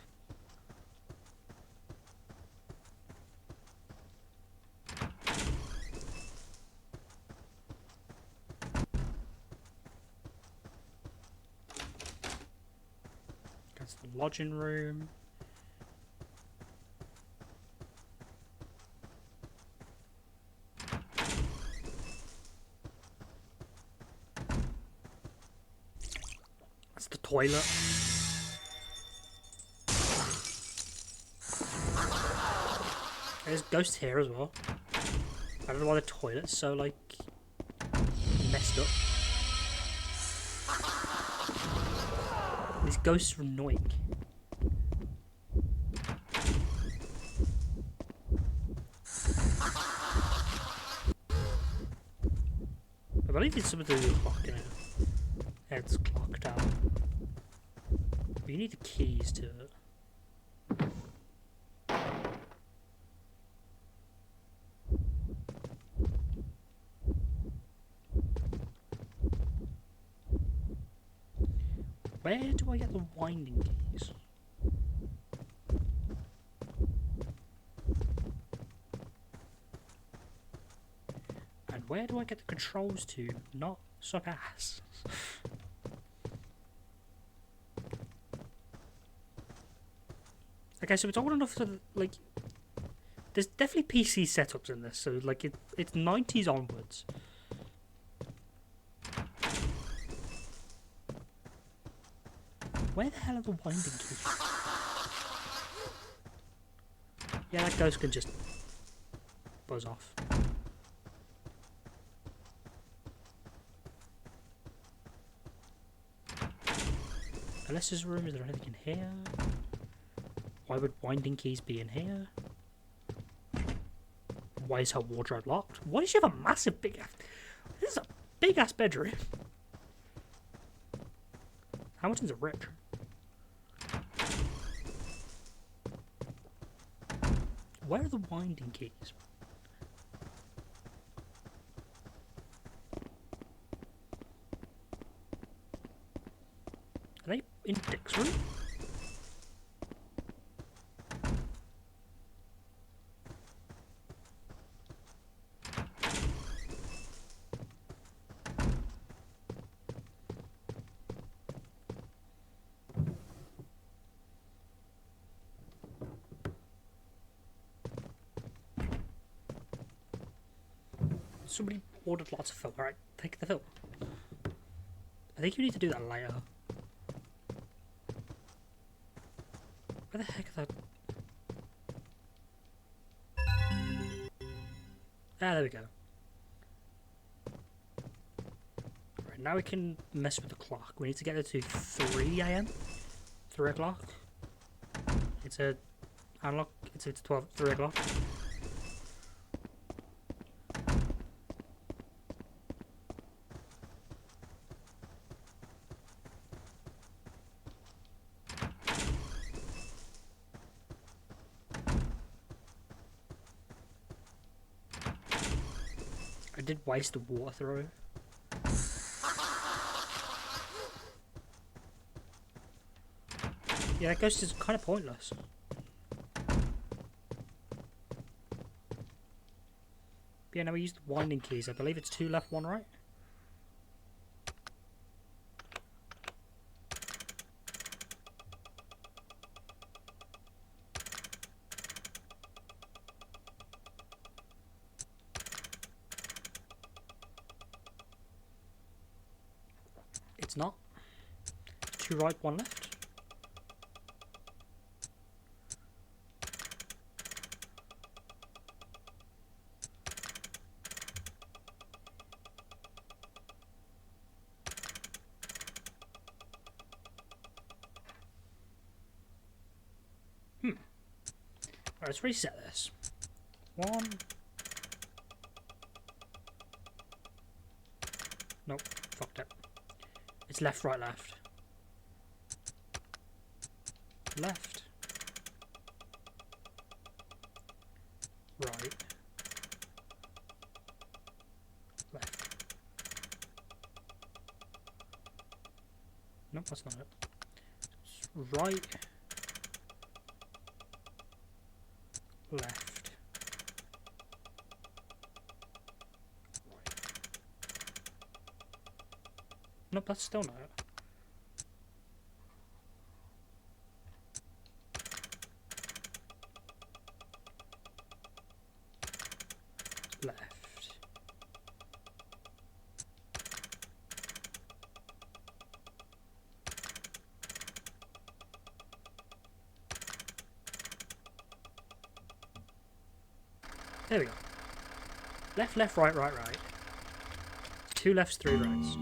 That's the lodging room. That's the toilet. There's ghosts here as well. I don't know why the toilet's so, like, messed up. These ghosts are annoying. I believe there's something to do with the clock in it. Yeah, it's clocked out. But you need the keys to it. Where do I get the winding keys? And where do I get the controls to not suck ass? Okay, so it's old enough to, like, there's definitely PC setups in this, so, like, it's 90s onwards. Where the hell are the winding keys? Yeah, that ghost can just buzz off. Alessa's room, is there anything in here? Why would winding keys be in here? Why is her wardrobe locked? Why does she have a massive big ass... This is a big ass bedroom. Hamilton's a rich. Where are the winding keys? Are they in Dick's room? Somebody ordered lots of film. Alright, take the film. I think you need to do that later. Where the heck are that? Ah, there we go. Right, now we can mess with the clock. We need to get it to 3 AM? 3 o'clock? It's a analog. It's 3 o'clock. I did waste the water through. Yeah, that ghost is kind of pointless. But yeah, now we use the winding keys. I believe it's 2 left, 1 right. It's not. 2 right, 1 left. Alright, let's reset this. 1. Nope, fucked it. It's left, right, left. Left. Right. Left. Nope, that's not it. It's right. Left. Right. Nope, that's still not it. Left. There we go. Left, left, right, right, right. 2 lefts, 3 rights.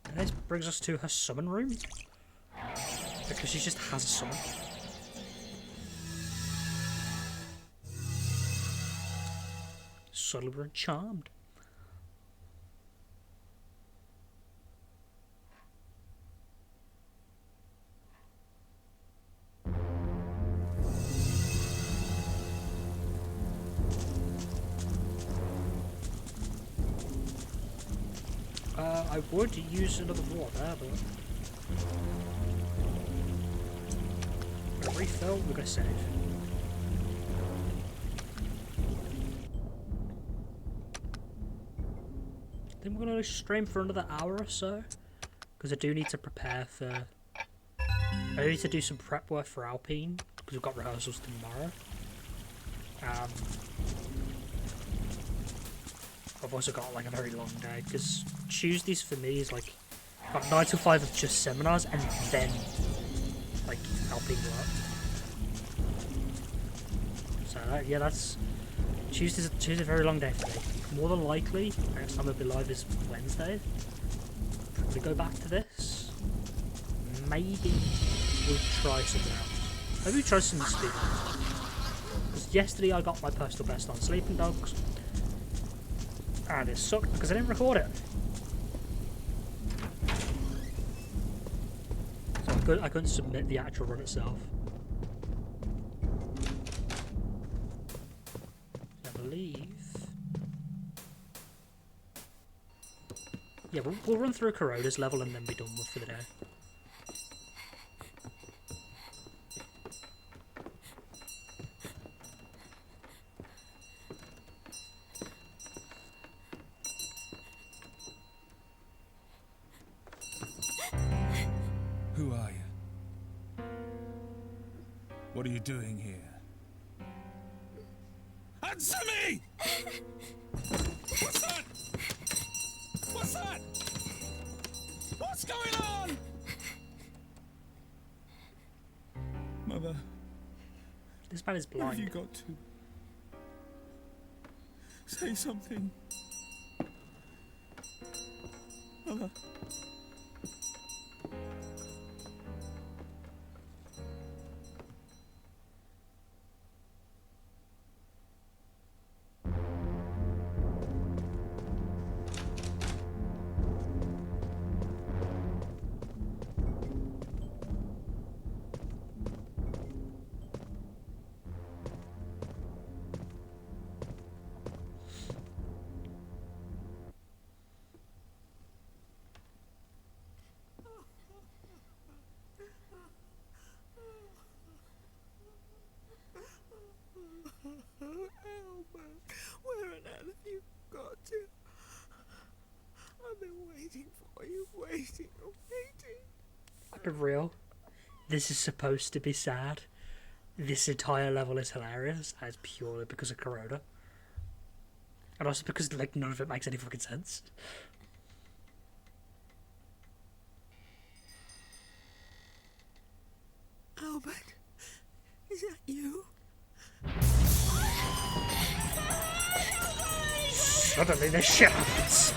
And this brings us to her summon room. Because she just has a summon. Subtle and charmed. I would use another water, but we're gonna refill, we're gonna save. Then we're going to stream for another hour or so, because I do need to prepare for... I need to do some prep work for Alpine, because we've got rehearsals tomorrow. I've also got like a very long day, because Tuesdays for me is like, got 9 till 5 of just seminars, and then like Alpine work. So yeah, that's... Tuesday's a very long day for me. More than likely, next time I'll be live is Wednesday. Probably go back to this. Maybe we'll try something else. Maybe we'll try some speed. Because yesterday I got my personal best on Sleeping Dogs. And it sucked because I didn't record it. So I couldn't submit the actual run itself. I believe... Yeah, we'll run through Kuroda's level and then be done with for the day. Who are you? What are you doing here? Answer me! What's that? What's that? What's going on? Mother, This man is where have you blind. got to? Say something. Mother. be real. This is supposed to be sad. This entire level is hilarious, and it's purely because of Corona. And also because, like, none of it makes any fucking sense. Albert, is that you? Suddenly this shit happens.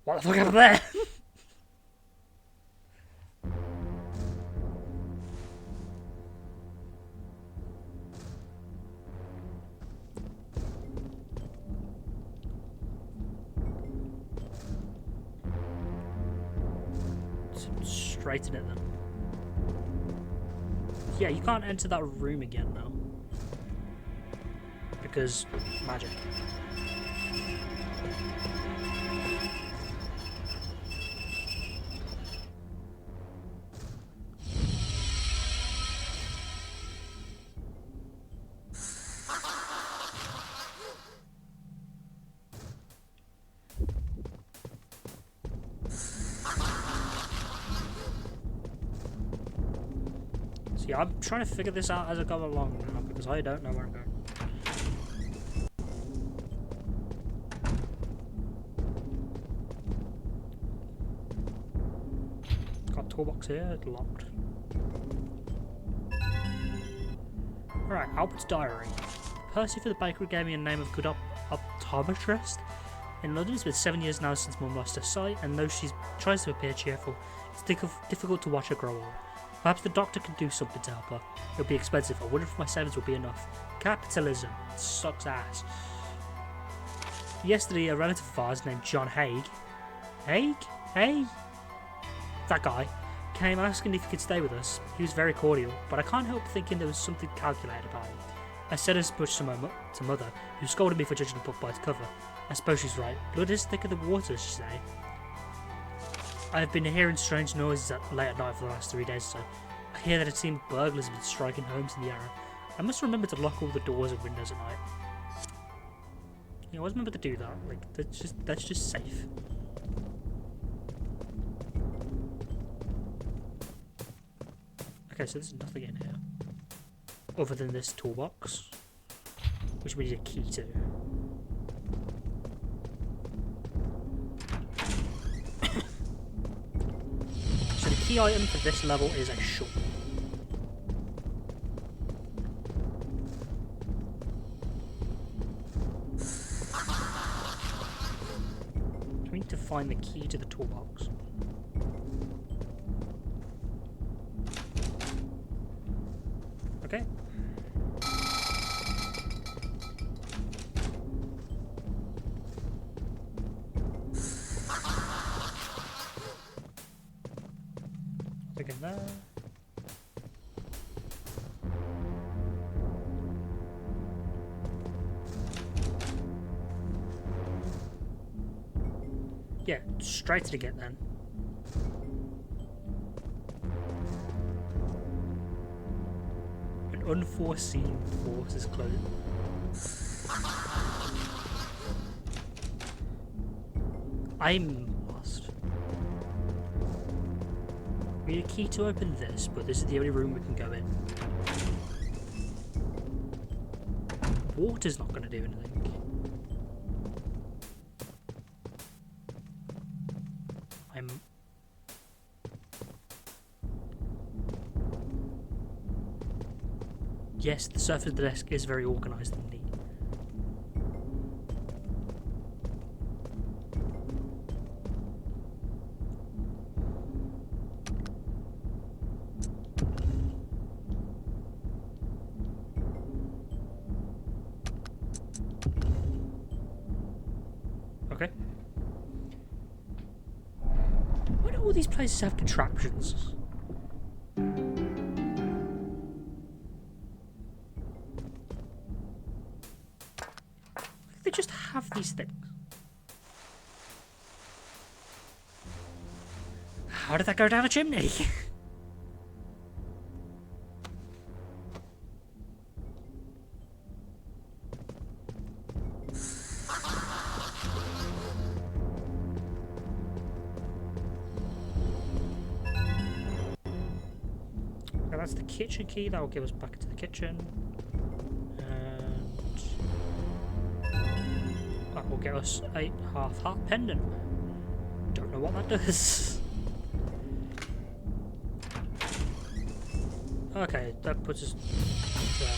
What the fuck happened there? Straighten it then. Yeah, you can't enter that room again now. Because magic. See, I'm trying to figure this out as I go along now because I don't know where I'm going. Got a toolbox here, it's locked. Alright, Albert's diary. Percy for the bakery gave me a name of good optometrist in London. It's been 7 years now since Mum lost her sight, and though she tries to appear cheerful, it's difficult to watch her grow old. Perhaps the doctor can do something to help her. It'll be expensive. I wonder if my savings will be enough. Capitalism. It sucks ass. Yesterday, a relative of ours named John Haig, that guy, came asking if he could stay with us. He was very cordial, but I can't help thinking there was something calculated about him. I said as much to Mother, who scolded me for judging the book by its cover. I suppose she's right. Blood is thicker than water, she say. I have been hearing strange noises late at night for the last 3 days or so. I hear that it seems burglars have been striking homes in the area. I must remember to lock all the doors and windows at night. Yeah, I always remember to do that. Like, that's just safe. Okay, so there's nothing in here. Other than this toolbox. Which we need a key to. So the key item for this level is a shovel. We need to find the key to the toolbox. Okay. Again there. Yeah, straight to the gate then. An unforeseen force is closing. I'm lost. We need a key to open this, but this is the only room we can go in. Water's not going to do anything. Yes, the surface of the desk is very organised and neat. Okay. Why do all these places have contraptions? They just have these things. How did that go down a chimney? that's the kitchen key. That will give us back into the kitchen. And that will get us a half-heart pendant. Don't know what that does. Okay, that puts us there.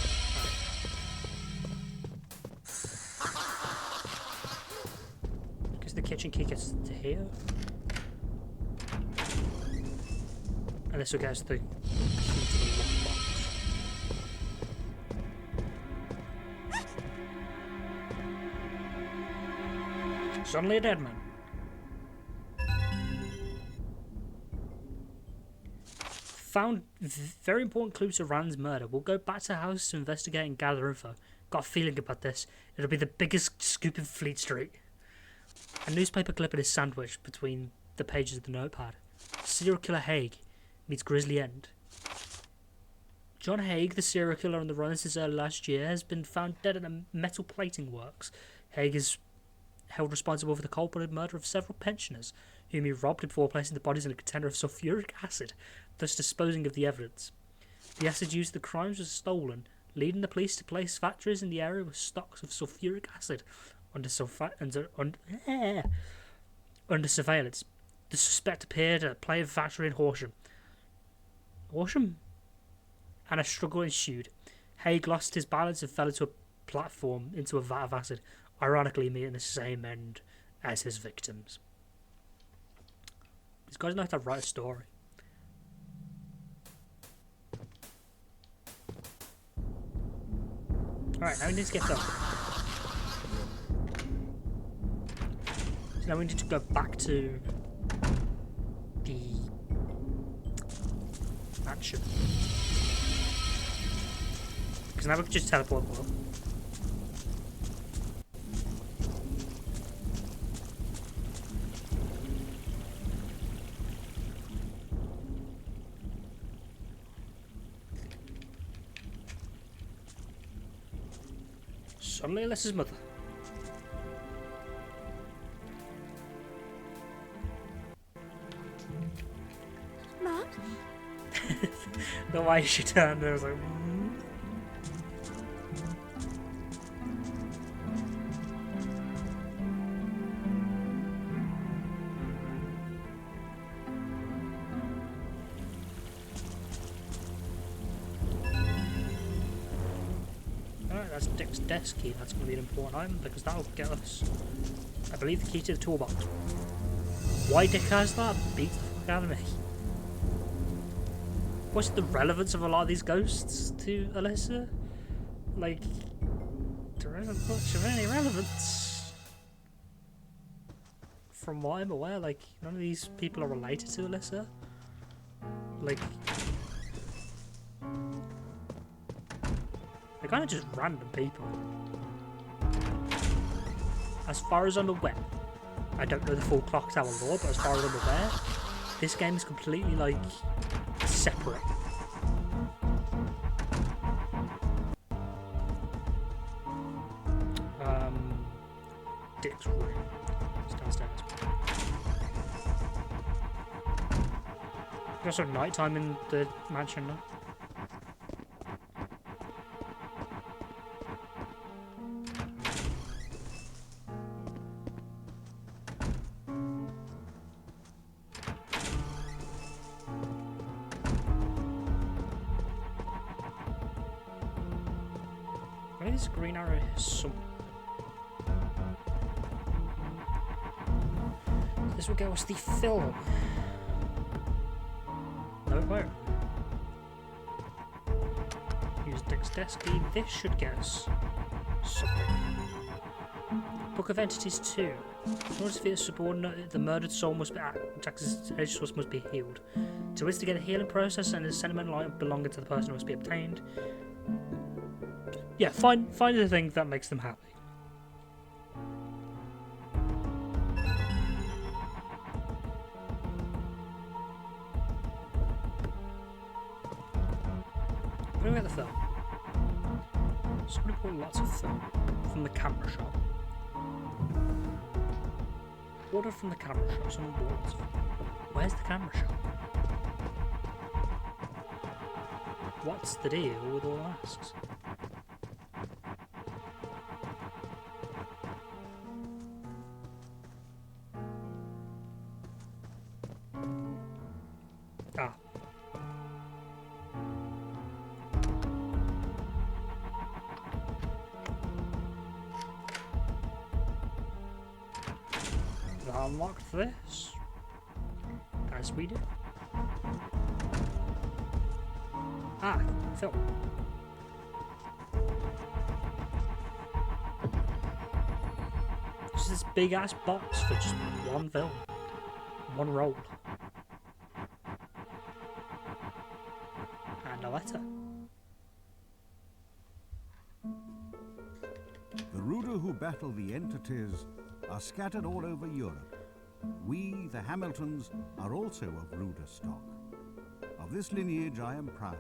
Because the kitchen key gets to here. And this will get us the key to the lockbox. Suddenly a dead man. Found very important clues to Rand's murder. We'll go back to the house to investigate and gather info. Got a feeling about this. It'll be the biggest scoop in Fleet Street. A newspaper clipping is sandwiched between the pages of the notepad. Serial killer Haig meets grisly end. John Haig, the serial killer on the run since early last year, has been found dead at a metal plating works. Haig is held responsible for the cold-blooded murder of several pensioners, whom he robbed before placing the bodies in a container of sulfuric acid, thus disposing of the evidence. The acid used in the crimes was stolen, leading the police to place factories in the area with stocks of sulfuric acid under surveillance. The suspect appeared at a plate factory in Horsham. And a struggle ensued. Haig lost his balance and fell into a platform into a vat of acid, ironically meeting the same end as his victims. These guys know how to write a story. Alright, now we need to get up. So now we need to go back to the mansion. Because now we can just teleport them up. Suddenly Alyssa's mother. Mum? The way she turned, I was like, Alright, that's Dick's desk key. That's going to be an important item because that will get us, I believe, the key to the toolbox. Why Dick has that? Beat the fuck out of me. What's the relevance of a lot of these ghosts to Alyssa? Like, there isn't much of any relevance. From what I'm aware, like, none of these people are related to Alyssa. Like, they're kind of just random people. As far as I'm aware, I don't know the full Clock Tower lore, but as far as I'm aware, this game is completely, like, separate. Dick's room. It's downstairs. There's also nighttime in the mansion now. Where's green arrow here somewhere? This will get us the film. No, it won't. Use Dick's desk key. This should get us something. Book of Entities 2. In order to defeat a subordinate, the murdered soul must be Jack's edge source must be healed. To instigate a healing process and a sentimental item belonging to the person must be obtained. Yeah, find the thing that makes them happy. Where do we get the film? Somebody bought lots of film from the camera shop. Order from the camera shop. Someone bought lots of film. Where's the camera shop? What's the deal with all masks? Ah. Unlock this, as we do. Ah, film. Just this big ass box for just one film, one roll, and a letter. The Ruda who battle the entities are scattered all over Europe. We, the Hamiltons, are also of Ruda stock. Of this lineage I am proud.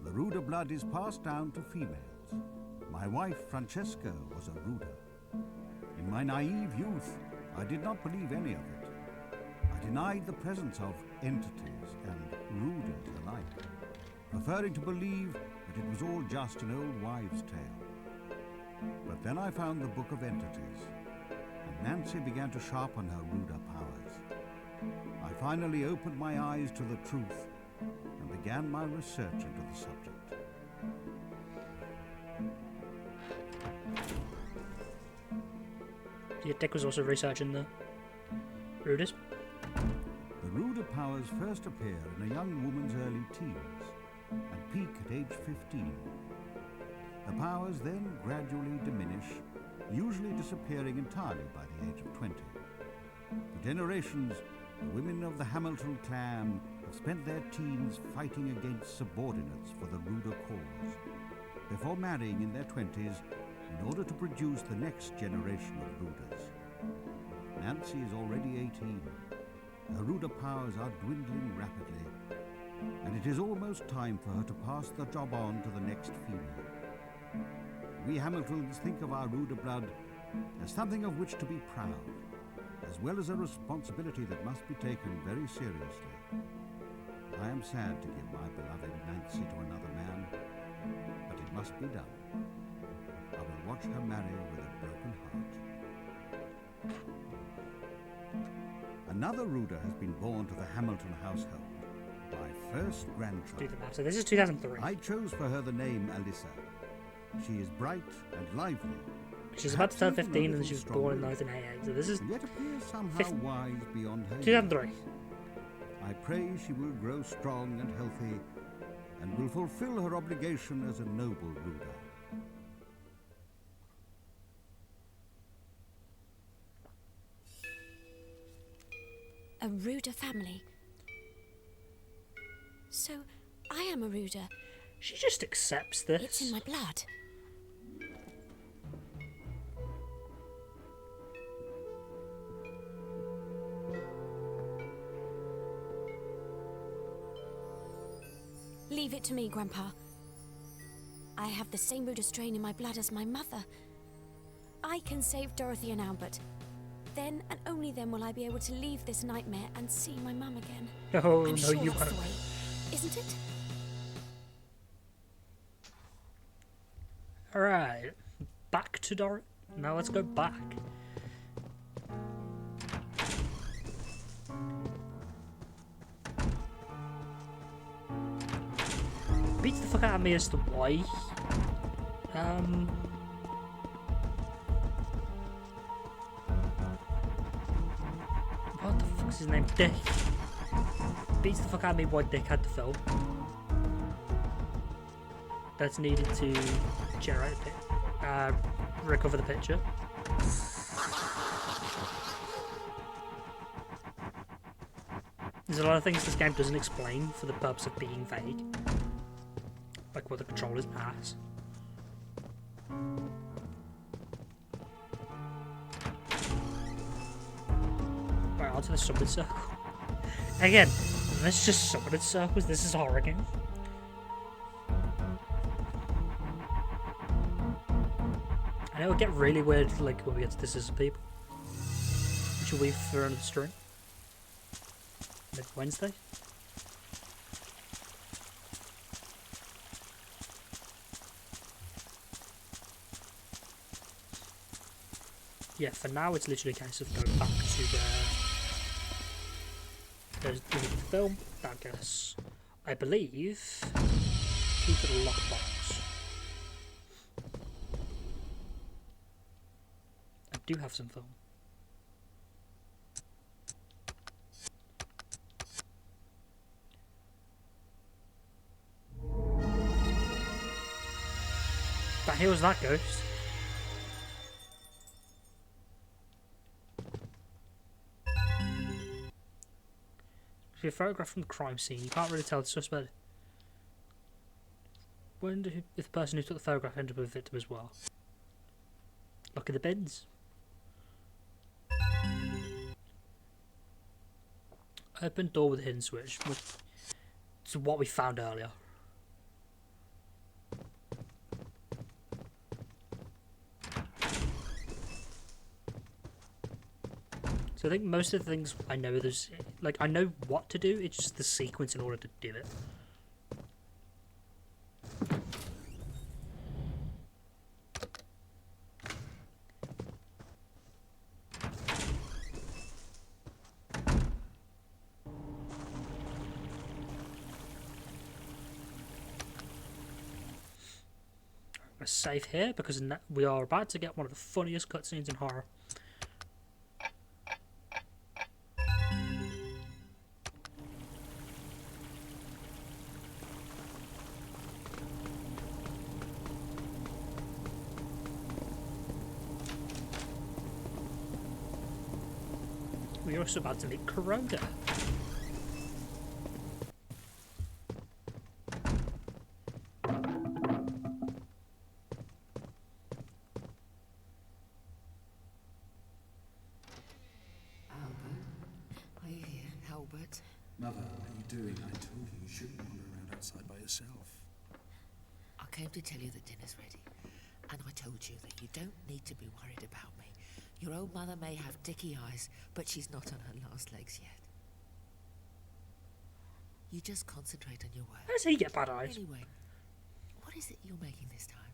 The Ruda blood is passed down to females. My wife, Francesca, was a Ruda. In my naive youth, I did not believe any of it. I denied the presence of entities and Rudas alike, preferring to believe that it was all just an old wives' tale. But then I found the Book of Entities, and Nancy began to sharpen her Ruda powers. I finally opened my eyes to the truth and began my research into the subject. Yeah, Dick was also researching the Rudas. The Ruda powers first appear in a young woman's early teens and peak at age 15. The powers then gradually diminish, usually disappearing entirely by the age of 20. For generations, the women of the Hamilton clan have spent their teens fighting against subordinates for the Ruda cause, before marrying in their 20s in order to produce the next generation of Rudas. Nancy is already 18. Her Ruda powers are dwindling rapidly, and it is almost time for her to pass the job on to the next female. We Hamiltons think of our Ruda blood as something of which to be proud, as well as a responsibility that must be taken very seriously. I am sad to give my beloved Nancy to another man, but it must be done. I will watch her marry with a broken heart. Another Ruda has been born to the Hamilton household, my first grandchild. So this is 2003. I chose for her the name Alyssa. She is bright and lively. She's about to turn 15 and she was born in 1988. So this is yet appears somehow wise beyond her 2003. years. I pray she will grow strong and healthy and will fulfill her obligation as a noble Ruda. A Ruda family. So, I am a Ruda. She just accepts this. It's in my blood. Leave it to me, Grandpa. I have the same Ruda strain in my blood as my mother. I can save Dorothy and Albert. Then and only then will I be able to leave this nightmare and see my mum again. Oh, I'm no, sure you that's the won't. way, isn't it? Alright. Back to Dorothy. Now let's go back. Beats the fuck out of me as to why. What the fuck's his name? Dick. Beats the fuck out of me why Dick had to film. That's needed to generate a recover the picture. There's a lot of things this game doesn't explain for the purpose of being vague. Like what the controllers pass. Right, onto the summoned circle. Again, let's just summoned circles. This is a horror game. And it will get really weird like when we get to This Is People. Which will be for another stream. Maybe Wednesday. yeah, for now it's literally a case of going back to where there's the film. That guess, I believe, key to the lockbox. I do have some film. But here was that ghost. If you're photographed from the crime scene, you can't really tell the suspect. Wonder if the person who took the photograph ended up with a victim as well. Look at the bins. Open door with a hidden switch. It's what we found earlier. So I think most of the things I know, there's like I know what to do. It's just the sequence in order to do it. A save here because we are about to get one of the funniest cutscenes in horror. We're also about to meet Kuroda. Are you here, Albert? Mother, what are you doing? I told you shouldn't wander around outside by yourself. I came to tell you that dinner's ready. And I told you that you don't need to be worried about me. Your old mother may have dicky eyes, but she's not on her last legs yet. You just concentrate on your work. How does he get bad eyes? Anyway, what is it you're making this time?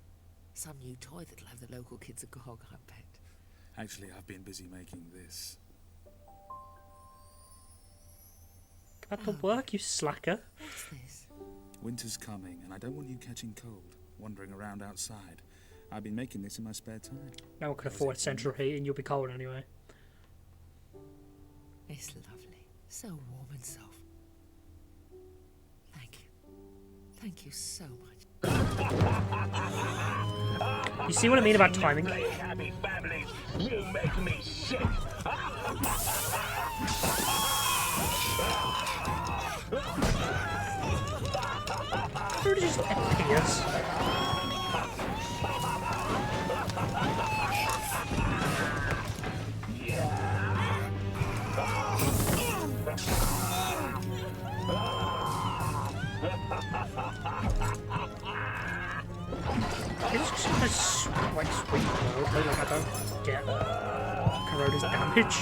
Some new toy that'll have the local kids agog, I bet. Actually, I've been busy making this. Back to work, you slacker. What's this? Winter's coming, and I don't want you catching cold, wandering around outside. I've been making this in my spare time. No one can afford central heat and you'll be cold anyway. It's lovely. So warm and soft. Thank you. Thank you so much. You see what I mean about timing? Happy families, you make me sick. Who just appears? It's just like sweet though, like I don't get Kuroda's damage.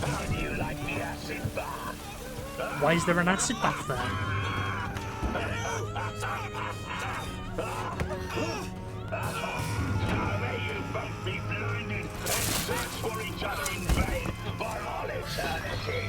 How do you like the acid bath? Why is there an acid bath there? Now may you both be blinded and search for each other in vain for all eternity.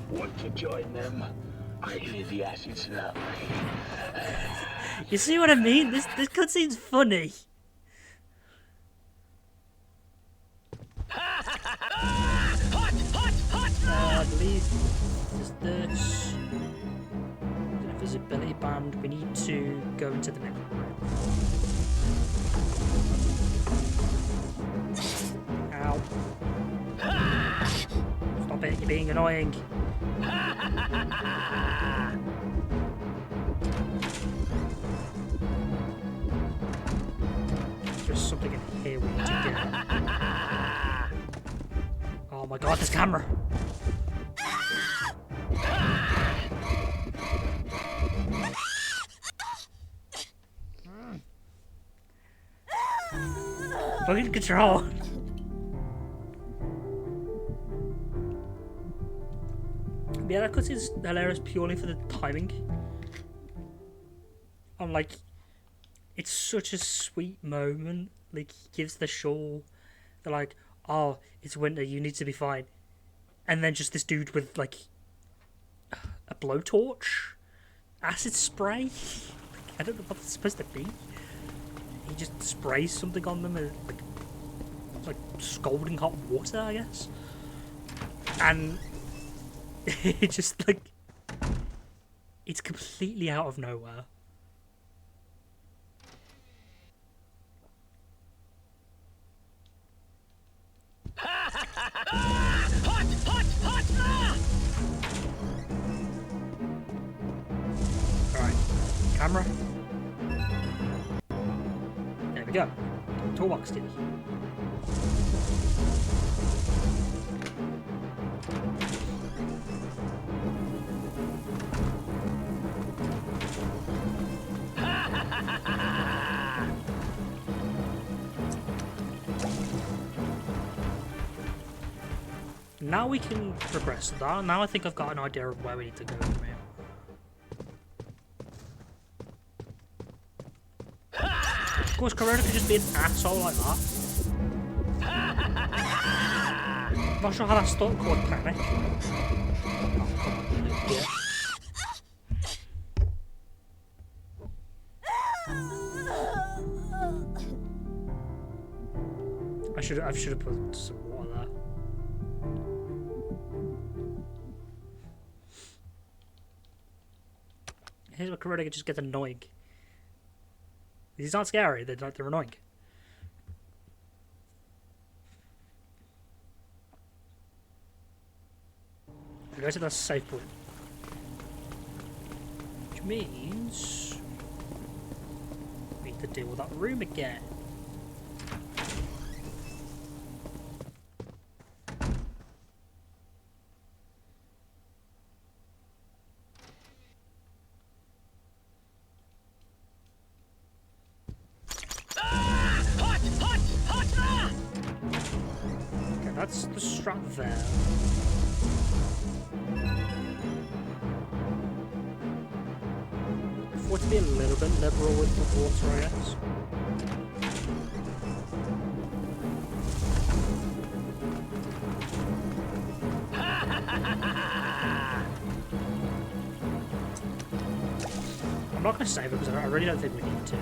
Want to join them? I hear the acid's lovely. You see what I mean? This cutscene's funny. I believe there's this. The invisibility band. We need to go into the next room. Ow. Stop it, you're being annoying. There's something in here we need to get. Oh my god, this camera! Fucking control. Yeah, that cut is hilarious purely for the timing. I'm like, it's such a sweet moment. Like, he gives the shawl. They're like, oh, it's winter, you need to be fine. And then just this dude with, like, a blowtorch? Acid spray? I don't know what it's supposed to be. He just sprays something on them, and, like scalding hot water, I guess. And it just, like, it's completely out of nowhere. Alright, camera. There we go. Toolbox key. Now we can progress that. Now I think I've got an idea of where we need to go from here. Of course, Corona could just be an asshole like that. Not sure how that stuck called panic. Yeah. I should have put some water there. Here's where Corona just gets annoying. These aren't scary, they're annoying. We go to the safe point. Which means we need to deal with that room again. That's the strap there. I thought to be a little bit liberal with the water, I guess. I'm not going to save it because I really don't think we need to.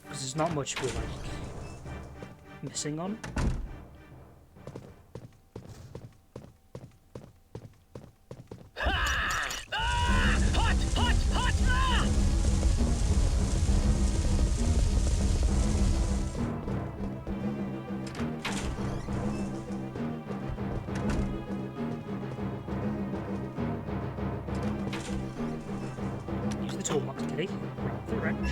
Because there's not much we're like missing on. Use the toolbox, Kitty. Grab the wrench.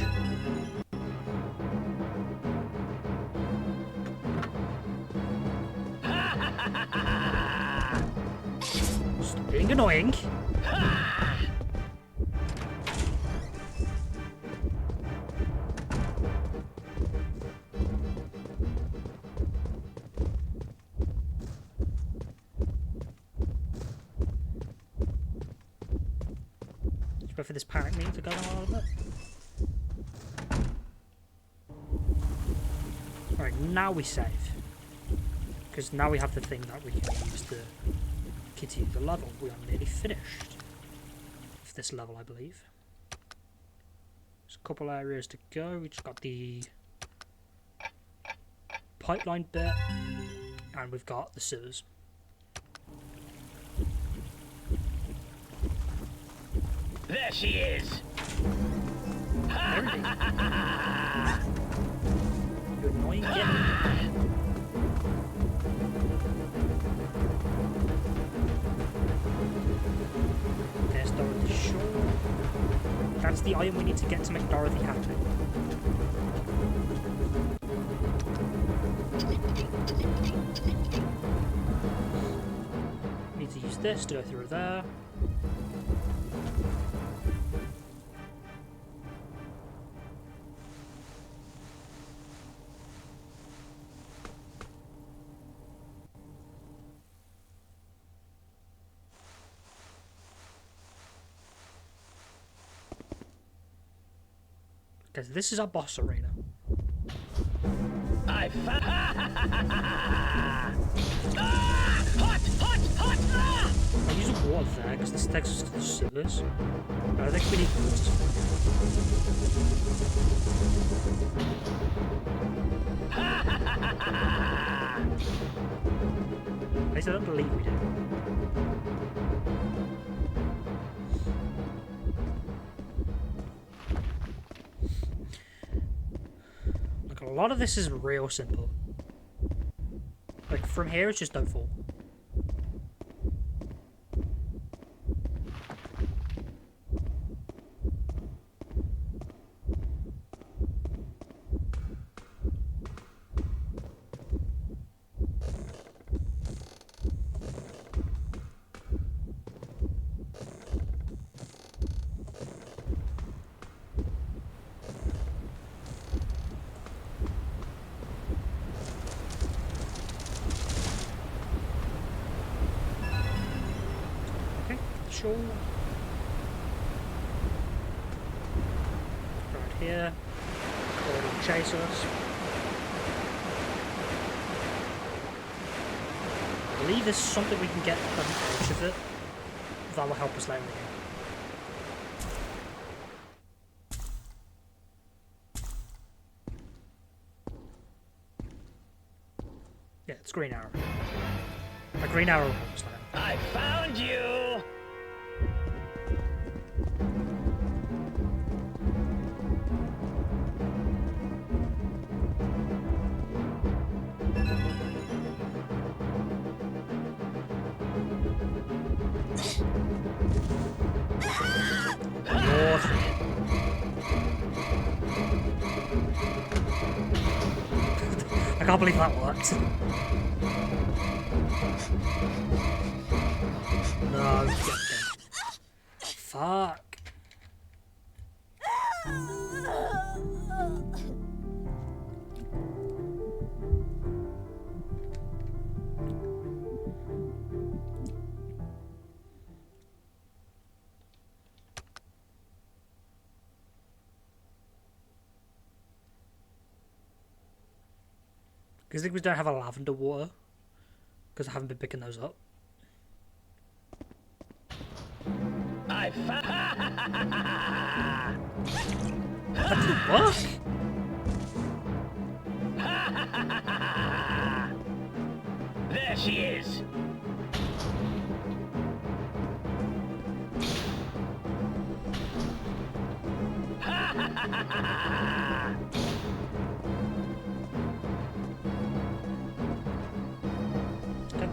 Stop being annoying. Just wait for this panic meter to go on a little bit. Alright, now we save. Because now we have the thing that we can use to continue the level. We are nearly finished with this level, I believe. There's a couple areas to go. We just got the pipeline bit, and we've got the sewers. There she is. There it is. You annoying kid. There's Dorothy Shaw. That's the item we need to get to make Dorothy happy. Need to use this to go through there. Because this is our boss arena. I hot! I'll use a water there because this takes us to the sewers. But I think we need water. At least I don't believe we do. Like, a lot of this is real simple. Like, from here it's just don't fall. Right here. Or it'll chase us. I believe there's something we can get on the edge of it that will help us later in the game. Yeah, it's green arrow. A green arrow will help us later. I found you! I can't believe that worked. No, fuck. Because I think we don't have a lavender water. Because I haven't been picking those up. I That didn't work. There she is.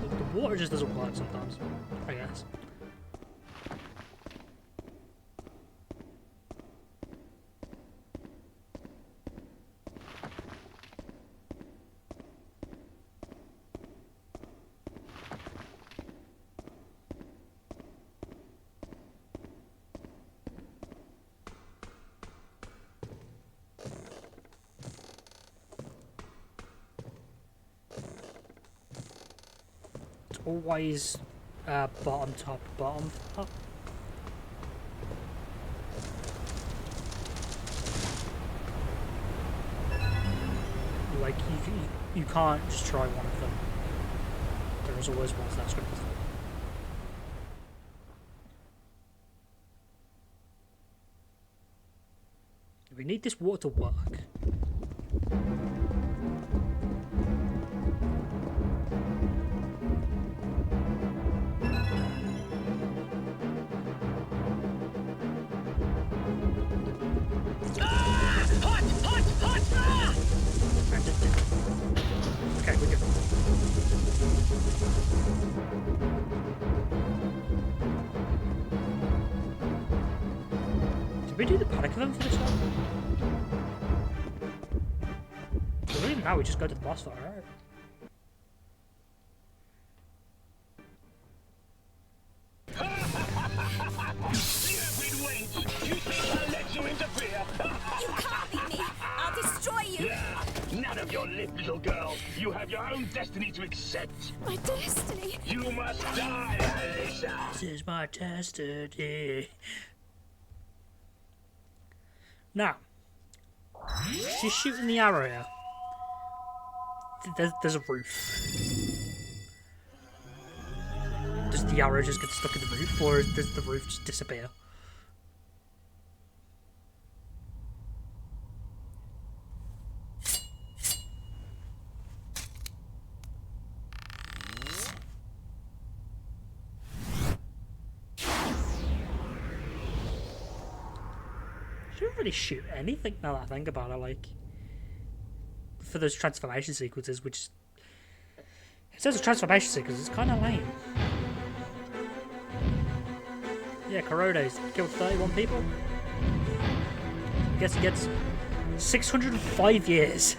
The water just doesn't work sometimes, I guess. Always bottom top. Like you can't just try one of them. There's always ones that's good. We need this water to work. Okay, we're good. Did we do the panic event for this one? So really now we just go to the boss fight, right? Stupid wench! You think I'll let you interfere? You can't beat me! I'll destroy you! Yeah, none of your lip, little girl. You have your own destiny to accept. My destiny! You must die, Alyssa! This is my destiny. Now, She's shooting the arrow here. There's a roof. Does the arrow just get stuck in the roof, or does the roof just disappear? She don't really shoot anything now that I think about it, like, for those transformation sequences, which it says a transformation sequence, it's kind of lame. Yeah, Kuroda's killed 31 people. I guess he gets 605 years.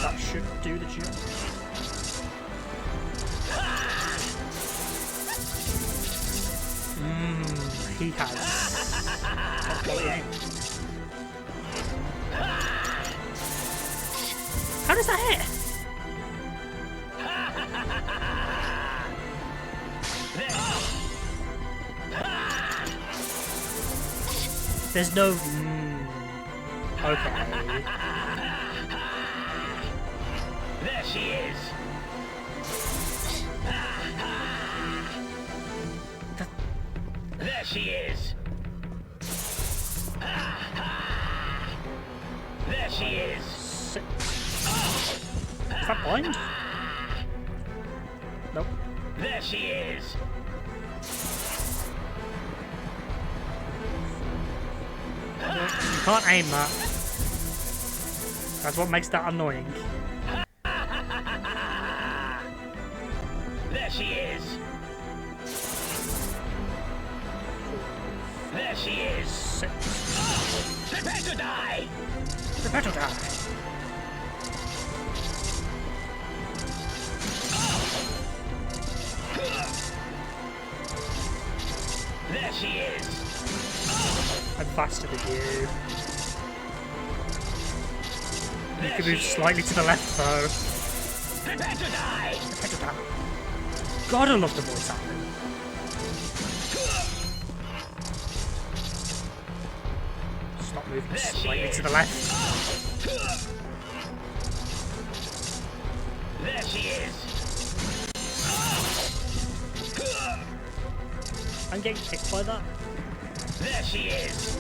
That should do the job. He has quality aim. How does that hit? There's no... okay. There she is. There she is. There she is. Is that blind? Nope. There she is. You can't aim that. That's what makes that annoying. There she is. There she is. 6. Prepare to die. Prepare to die. There she is. I'm faster than you. You can move slightly to the left though. Prepare to die. Prepare to die. God, I love the voice acting. Stop moving slightly to the left. There she is. I'm getting kicked by that. There she is.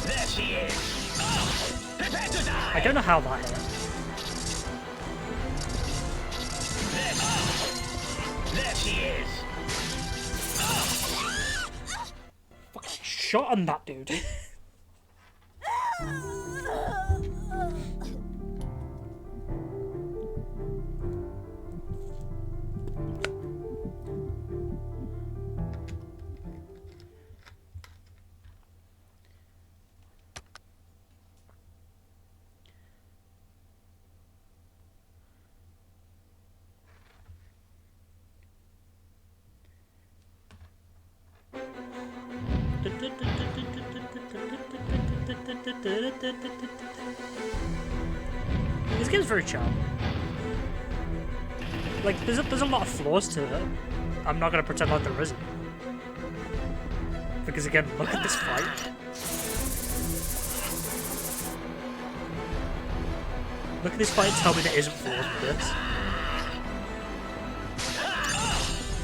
There she is. Prepare to die. I don't know how that hit. There she is. Fucking shot on that dude. This game's very charming. Like, there's a lot of flaws to it. I'm not gonna pretend like there isn't. Because again, look at this fight. Look at this fight and tell me there isn't flaws with this.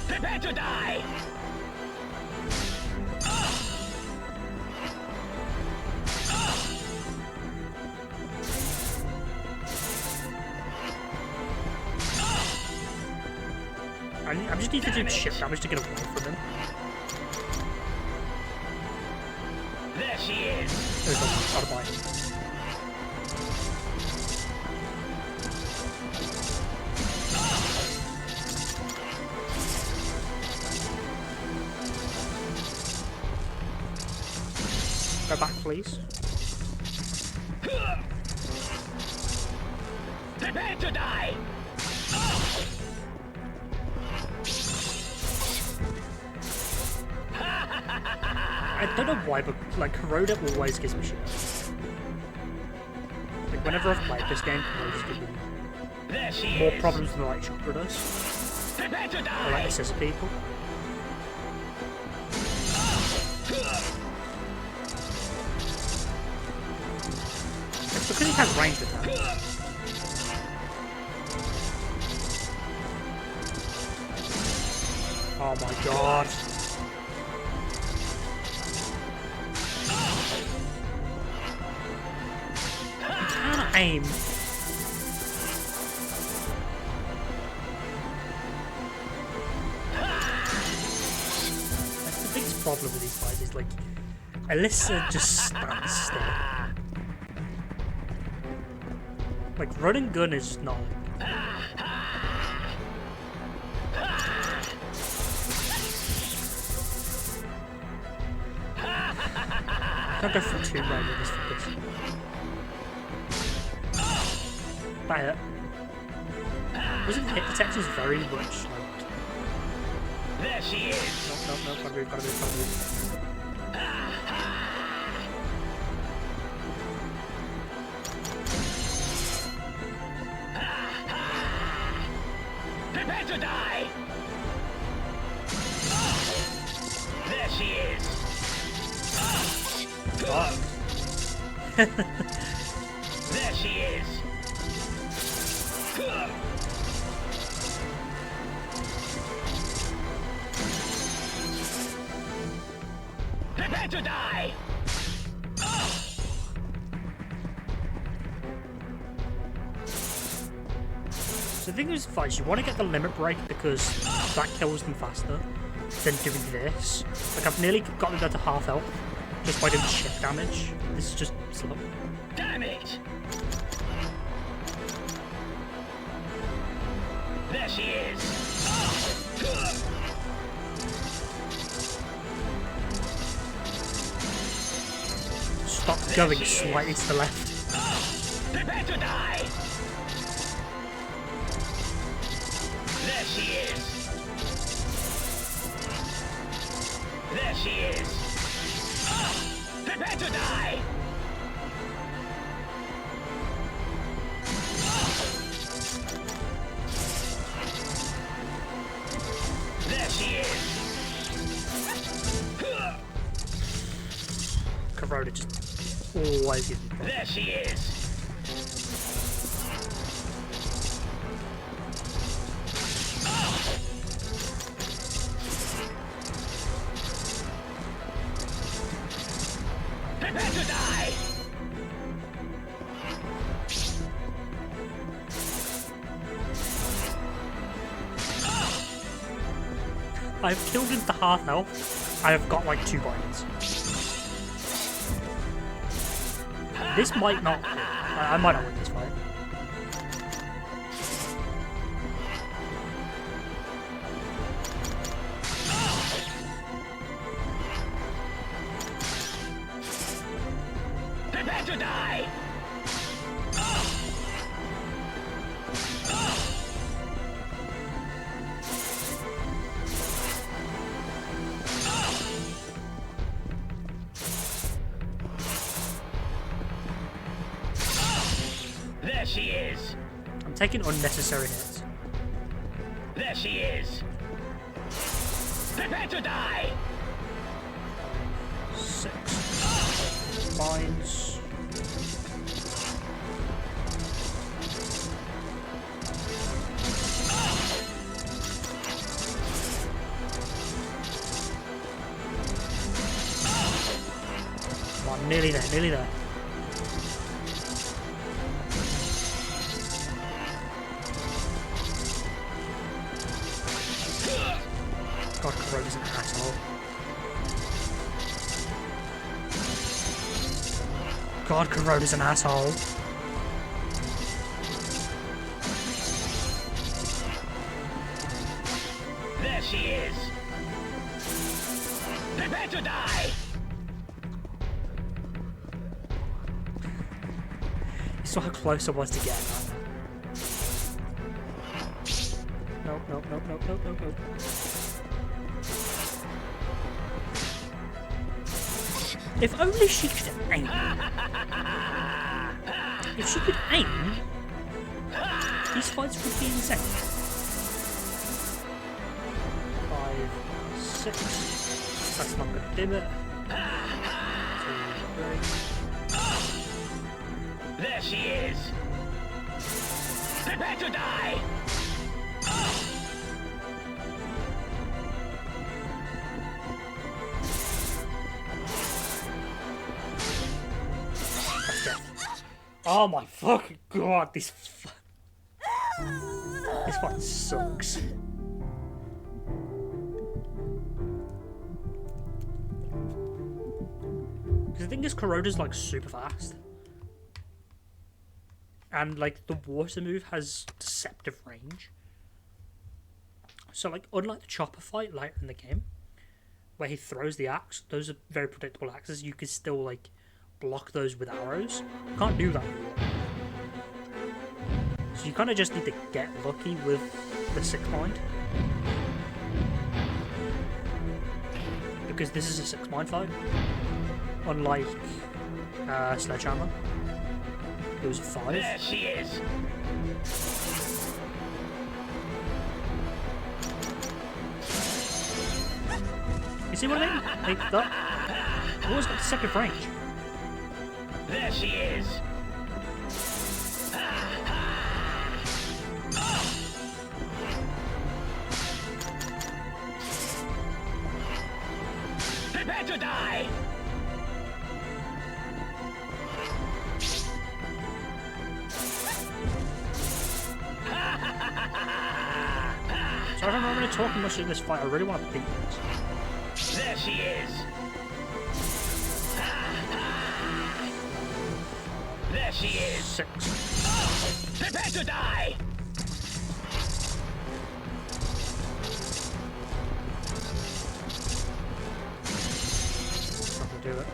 Prepare to die. I just need to do shit damage to get away from him. There she is. There we go, out of mind. Go back, please. Prepare to die. I don't know why, but like Corona always gives me shit. Like whenever I've played this game, Corona just gives me more problems than like Chakra does. Or like the scissor people. It's because he has ranged attacks. Oh my god. You can't aim. That's the biggest problem with these fights is like Alyssa just stands still. Like run and gun is not. Can't go for too right with this focus. Buy it. Wasn't hit detectors very much like. There she is. No, gotta move. Prepare to die. There she is. Fuck. There she is. Prepare to die. So the thing is, fights you want to get the limit break because that kills them faster than doing this. Like I've nearly gotten them down to half health just by doing shit damage. This is just slow. Damn it. There she is. Stop going slightly to the left. Prepare to die. There she is. There she is. Prepare to die. There she is. Corona just always gives me problems. There she is. Prepare to die. I've killed him to half health. I have got like 2 buttons. This might not. I might not win this fight. Prepare to die. There she is. I'm taking unnecessary hits. There she is. Prepare to die. 6 mines. Come on, nearly there, nearly there. God, Corona's an asshole. God, Corona's an asshole. There she is. Prepare to die. You saw how close I was to getting that. Nope. If only she could aim. If she could aim, these fights would be insane. 5, 6. That's not gonna do it. 2, 3. There she is! Prepare to die! Oh my fucking god, this one sucks. Because the thing is, Kuroda's like super fast. And like the water move has deceptive range. So like unlike the chopper fight later in the game, where he throws the axe, those are very predictable axes, you can still like block those with arrows. You can't do that anymore. So you kind of just need to get lucky with the six mind. Because this is a six mind fight. Unlike Sledgehammer. It was a 5. There she is! You see what I mean? Like that. I've always got deceptive range. There she is! Prepare to die! So I don't remember talking much in this fight. I really want to beat this. There she is! There she is! 6. Prepare to die! Not gonna do it.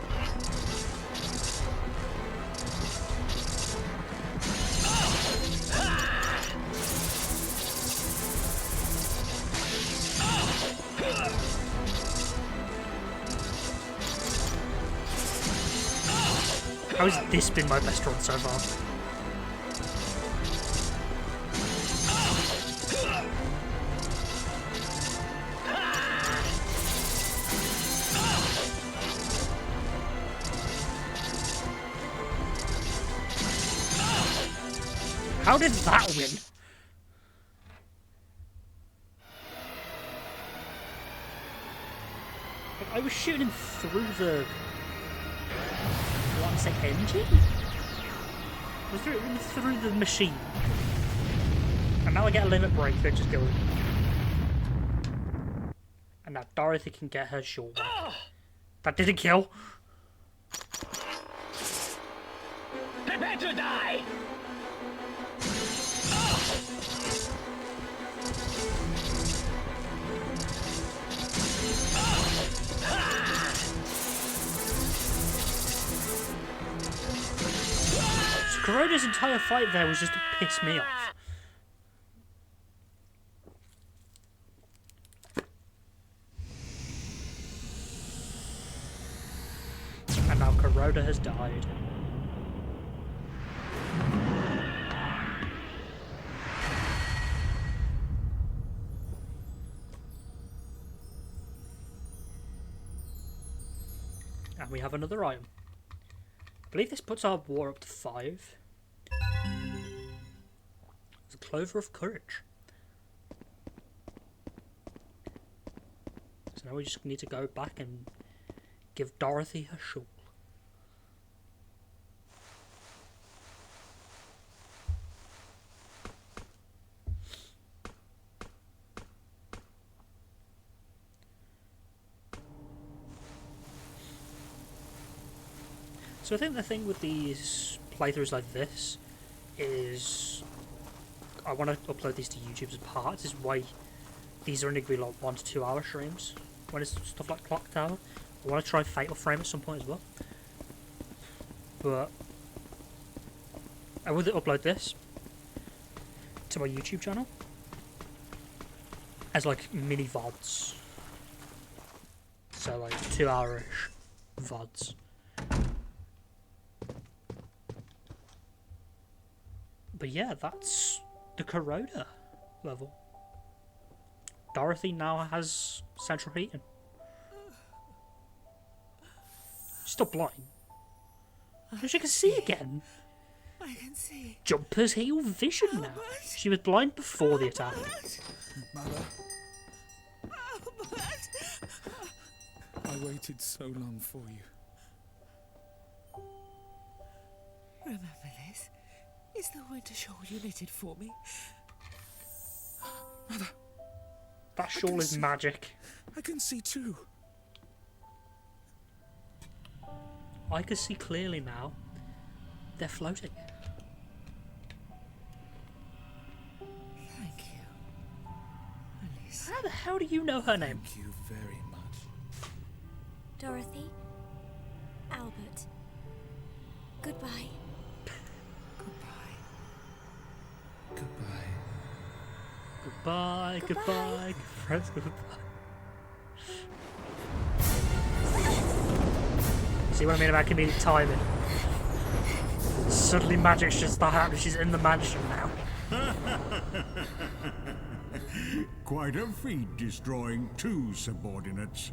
How has this been my best run so far? How did that win? Like, I was shooting him through the... What, say engine? Through the machine. And now I get a limit break that just goes... And now Dorothy can get her shield back. That didn't kill. Prepare to die! So Kuroda's entire fight there was just to piss me off. And now Kuroda has died. And we have another item. I believe this puts our war up to 5. It's a Clover of Courage. So now we just need to go back and give Dorothy her shawl. So I think the thing with these playthroughs like this is I want to upload these to YouTube as parts. Is why these are only going to be like 1 to 2 hour streams when it's stuff like Clock Tower. I want to try Fatal Frame at some point as well. But I would upload this to my YouTube channel as like mini VODs. So like 2 hour-ish VODs. But yeah, that's the Corona level. Dorothy now has central heating. She's still blind. But she can see again. I can see. Jumper's heal vision now. She was blind before the attack. Mother, I waited so long for you. Remember this? Is the winter shawl you knitted for me? Mother, That shawl is magic. I can see too. I can see clearly now. They're floating. Thank you, Elisa. How the hell do you know her name? Thank you very much. Dorothy, Albert, goodbye. Goodbye. Goodbye. Goodbye, goodbye, friends, goodbye. See what I mean about comedic timing? Suddenly magic's just start happening. She's in the mansion now. Quite a feat destroying 2 subordinates.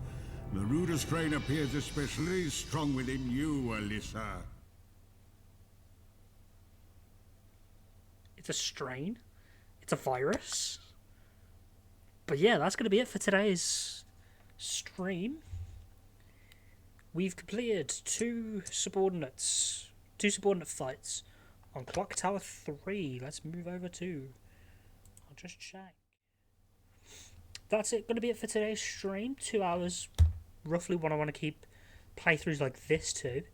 The ruder strain appears especially strong within you, Alyssa. It's a strain. It's a virus. But yeah, that's going to be it for today's stream. We've completed 2 subordinate fights on Clock Tower 3. Let's move over to... I'll just check. That's it. Going to be it for today's stream. 2 hours, roughly what I want to keep playthroughs like this to.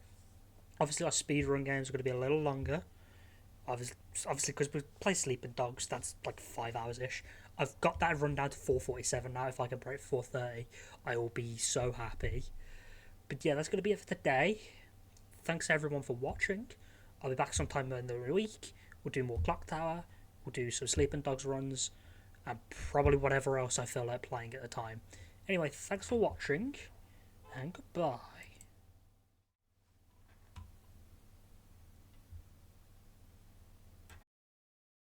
Obviously, our speedrun games are going to be a little longer. Obviously, because we play Sleeping Dogs, that's like 5 hours-ish. I've got that run down to 4:47 now. If I can break 4:30, I will be so happy. But yeah, that's going to be it for today. Thanks everyone for watching. I'll be back sometime in the week. We'll do more Clock Tower. We'll do some Sleeping Dogs runs. And probably whatever else I feel like playing at the time. Anyway, thanks for watching. And goodbye.